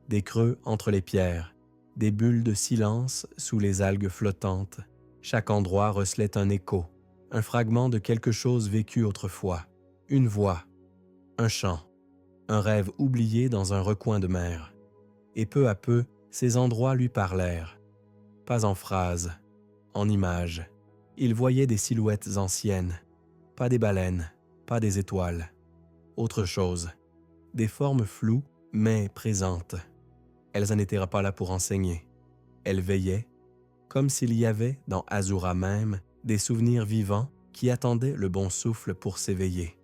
des creux entre les pierres, des bulles de silence sous les algues flottantes. Chaque endroit recelait un écho, un fragment de quelque chose vécu autrefois, une voix, un chant, un rêve oublié dans un recoin de mer. Et peu à peu, ces endroits lui parlèrent, pas en phrases, en images. Il voyait des silhouettes anciennes, pas des baleines, pas des étoiles, autre chose, des formes floues mais présentes. Elles n'étaient pas là pour enseigner. Elles veillaient, comme s'il y avait, dans Azura même, des souvenirs vivants qui attendaient le bon souffle pour s'éveiller.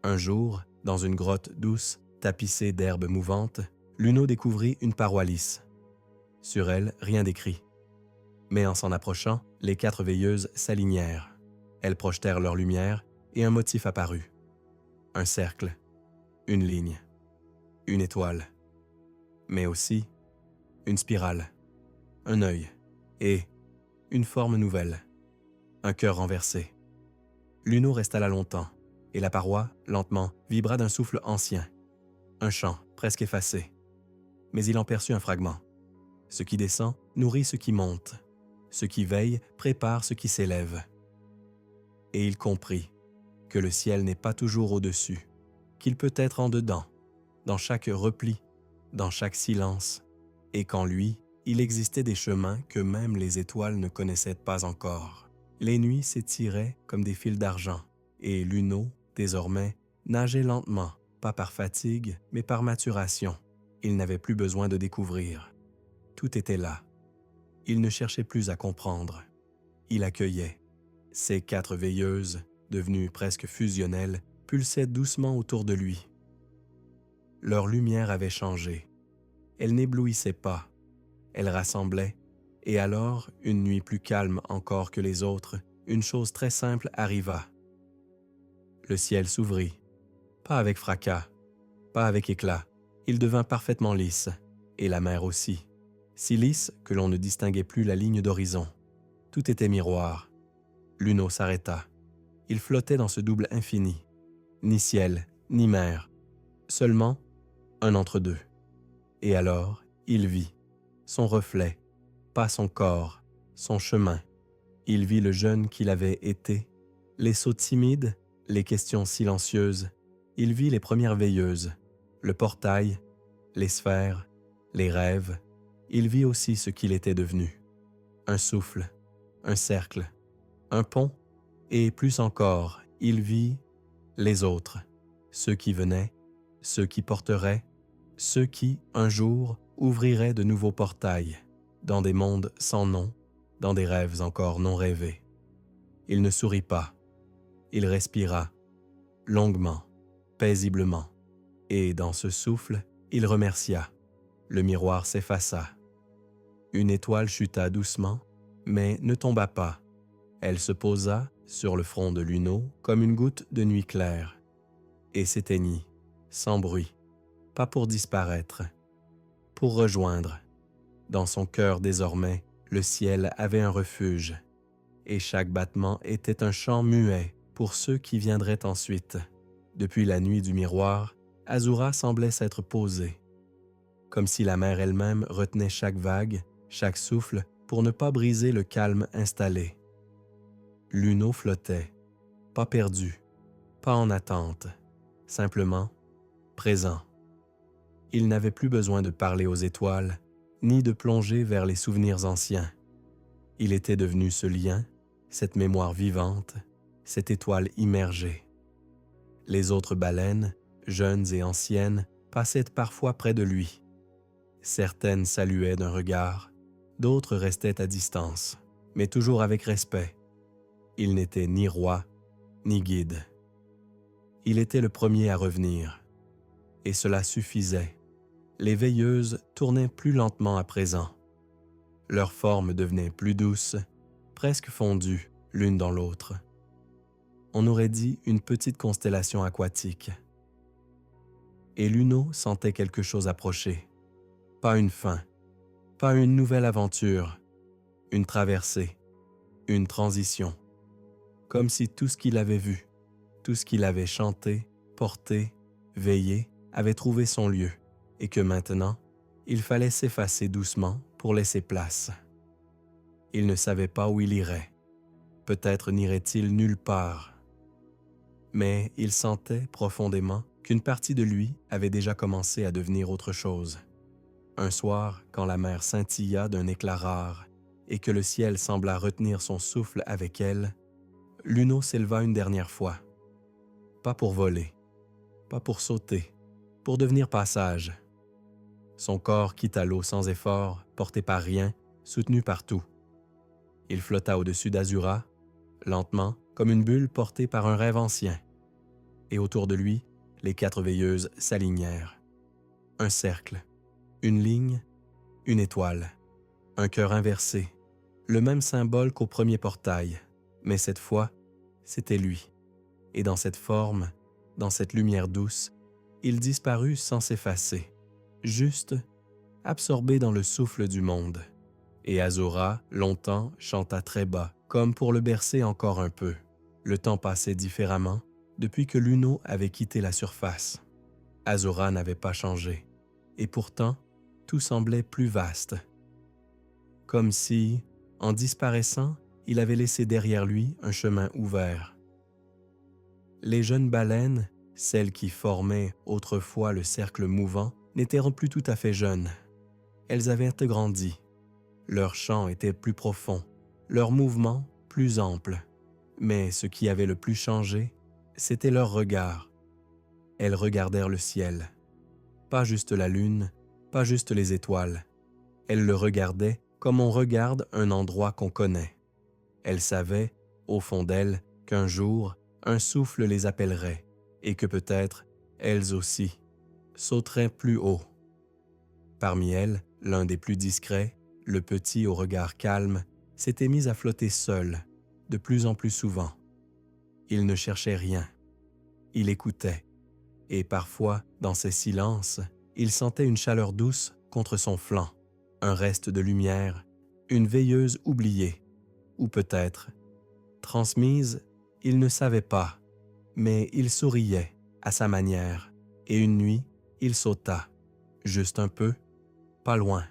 Un jour, dans une grotte douce, tapissée d'herbes mouvantes, Luno découvrit une paroi lisse. Sur elle, rien d'écrit. Mais en s'en approchant, les 4 veilleuses s'alignèrent. Elles projetèrent leur lumière et un motif apparut. Un cercle, une ligne, une étoile, mais aussi une spirale, un œil et une forme nouvelle, un cœur renversé. Luno resta là longtemps, et la paroi, lentement, vibra d'un souffle ancien, un chant presque effacé. Mais il en perçut un fragment. Ce qui descend nourrit ce qui monte, ce qui veille prépare ce qui s'élève. Et il comprit que le ciel n'est pas toujours au-dessus, qu'il peut être en dedans, dans chaque repli, dans chaque silence, et qu'en lui, il existait des chemins que même les étoiles ne connaissaient pas encore. Les nuits s'étiraient comme des fils d'argent, et Luno, désormais, nageait lentement, pas par fatigue, mais par maturation. Il n'avait plus besoin de découvrir. Tout était là. Il ne cherchait plus à comprendre. Il accueillait. Ces 4 veilleuses, devenues presque fusionnelles, pulsaient doucement autour de lui. Leur lumière avait changé. Elle n'éblouissait pas. Elle rassemblait. Et alors, une nuit plus calme encore que les autres, une chose très simple arriva. Le ciel s'ouvrit. Pas avec fracas, pas avec éclat. Il devint parfaitement lisse. Et la mer aussi. Si lisse que l'on ne distinguait plus la ligne d'horizon. Tout était miroir. Luno s'arrêta. Il flottait dans ce double infini. Ni ciel, ni mer. Seulement un entre-deux. Et alors, il vit son reflet, pas son corps, son chemin. Il vit le jeune qu'il avait été, les sauts timides, les questions silencieuses. Il vit les premières veilleuses, le portail, les sphères, les rêves. Il vit aussi ce qu'il était devenu. Un souffle, un cercle, un pont, et plus encore, il vit les autres, ceux qui venaient, ceux qui porteraient, ceux qui, un jour, ouvriraient de nouveaux portails, dans des mondes sans nom, dans des rêves encore non rêvés. Il ne sourit pas, il respira, longuement, paisiblement, et dans ce souffle, il remercia. Le miroir s'effaça. Une étoile chuta doucement, mais ne tomba pas. Elle se posa sur le front de Luno comme une goutte de nuit claire, et s'éteignit, sans bruit, pas pour disparaître, pour rejoindre. Dans son cœur désormais, le ciel avait un refuge, et chaque battement était un chant muet pour ceux qui viendraient ensuite. Depuis la nuit du miroir, Azura semblait s'être posée, comme si la mer elle-même retenait chaque vague, chaque souffle, pour ne pas briser le calme installé. Luno flottait, pas perdu, pas en attente, simplement présent. Il n'avait plus besoin de parler aux étoiles, ni de plonger vers les souvenirs anciens. Il était devenu ce lien, cette mémoire vivante, cette étoile immergée. Les autres baleines, jeunes et anciennes, passaient parfois près de lui. Certaines saluaient d'un regard, d'autres restaient à distance, mais toujours avec respect. Il n'était ni roi, ni guide. Il était le premier à revenir, et cela suffisait. Les veilleuses tournaient plus lentement à présent. Leurs formes devenaient plus douces, presque fondues l'une dans l'autre. On aurait dit une petite constellation aquatique. Et Luno sentait quelque chose approcher. Pas une fin, pas une nouvelle aventure, une traversée, une transition. Comme si tout ce qu'il avait vu, tout ce qu'il avait chanté, porté, veillé, avait trouvé son lieu, et que maintenant, il fallait s'effacer doucement pour laisser place. Il ne savait pas où il irait. Peut-être n'irait-il nulle part. Mais il sentait profondément qu'une partie de lui avait déjà commencé à devenir autre chose. Un soir, quand la mer scintilla d'un éclat rare et que le ciel sembla retenir son souffle avec elle, Luno s'éleva une dernière fois. Pas pour voler, pas pour sauter, pour devenir passage. Son corps quitta l'eau sans effort, porté par rien, soutenu par tout. Il flotta au-dessus d'Azura, lentement, comme une bulle portée par un rêve ancien. Et autour de lui, les 4 veilleuses s'alignèrent. Un cercle, une ligne, une étoile, un cœur inversé, le même symbole qu'au premier portail, mais cette fois, c'était lui. Et dans cette forme, dans cette lumière douce, il disparut sans s'effacer, juste absorbé dans le souffle du monde. Et Azura, longtemps, chanta très bas, comme pour le bercer encore un peu. Le temps passait différemment depuis que Luno avait quitté la surface. Azura n'avait pas changé, et pourtant, tout semblait plus vaste. Comme si, en disparaissant, il avait laissé derrière lui un chemin ouvert. Les jeunes baleines, celles qui formaient autrefois le cercle mouvant, n'étaient plus tout à fait jeunes. Elles avaient grandi. Leur chant était plus profond, leurs mouvements plus amples. Mais ce qui avait le plus changé, c'était leur regard. Elles regardèrent le ciel. Pas juste la lune, pas juste les étoiles. Elles le regardaient comme on regarde un endroit qu'on connaît. Elles savaient, au fond d'elles, qu'un jour, un souffle les appellerait et que peut-être, elles aussi, sauteraient plus haut. Parmi elles, l'un des plus discrets, le petit au regard calme, s'était mis à flotter seul, de plus en plus souvent. Il ne cherchait rien. Il écoutait. Et parfois, dans ces silences, il sentait une chaleur douce contre son flanc, un reste de lumière, une veilleuse oubliée, ou peut-être, transmise, il ne savait pas, mais il souriait à sa manière, et une nuit, il sauta, juste un peu, pas loin,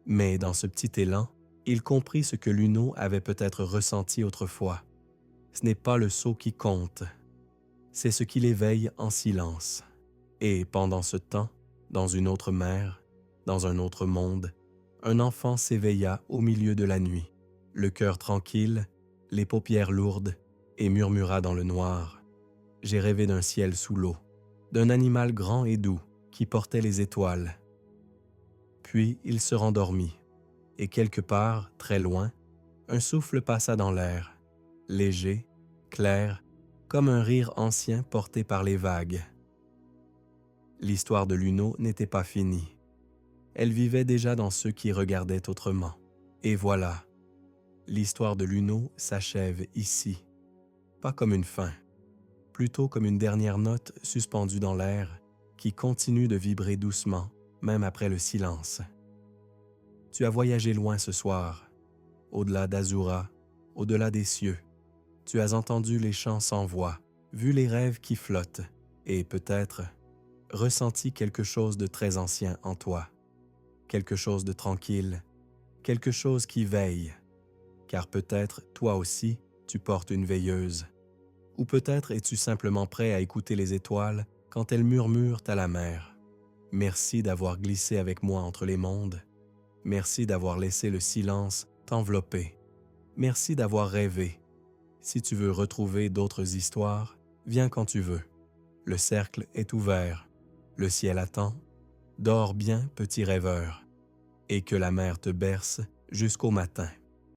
mais dans ce petit élan, il comprit ce que Luno avait peut-être ressenti autrefois. Ce n'est pas le saut qui compte, c'est ce qui l'éveille en silence. Et pendant ce temps, dans une autre mer, dans un autre monde, un enfant s'éveilla au milieu de la nuit, le cœur tranquille, les paupières lourdes, et murmura dans le noir. J'ai rêvé d'un ciel sous l'eau, d'un animal grand et doux qui portait les étoiles. Puis il se rendormit, et quelque part, très loin, un souffle passa dans l'air, léger, clair, comme un rire ancien porté par les vagues. L'histoire de Luno n'était pas finie. Elle vivait déjà dans ceux qui regardaient autrement. Et voilà, l'histoire de Luno s'achève ici, pas comme une fin, plutôt comme une dernière note suspendue dans l'air qui continue de vibrer doucement, même après le silence. Tu as voyagé loin ce soir, au-delà d'Azura, au-delà des cieux. Tu as entendu les chants sans voix, vu les rêves qui flottent, et peut-être ressenti quelque chose de très ancien en toi, quelque chose de tranquille, quelque chose qui veille, car peut-être, toi aussi, tu portes une veilleuse. Ou peut-être es-tu simplement prêt à écouter les étoiles quand elles murmurent à la mer. Merci d'avoir glissé avec moi entre les mondes. Merci d'avoir laissé le silence t'envelopper. Merci d'avoir rêvé. Si tu veux retrouver d'autres histoires, viens quand tu veux. Le cercle est ouvert. Le ciel attend, dors bien, petit rêveur, et que la mer te berce jusqu'au matin.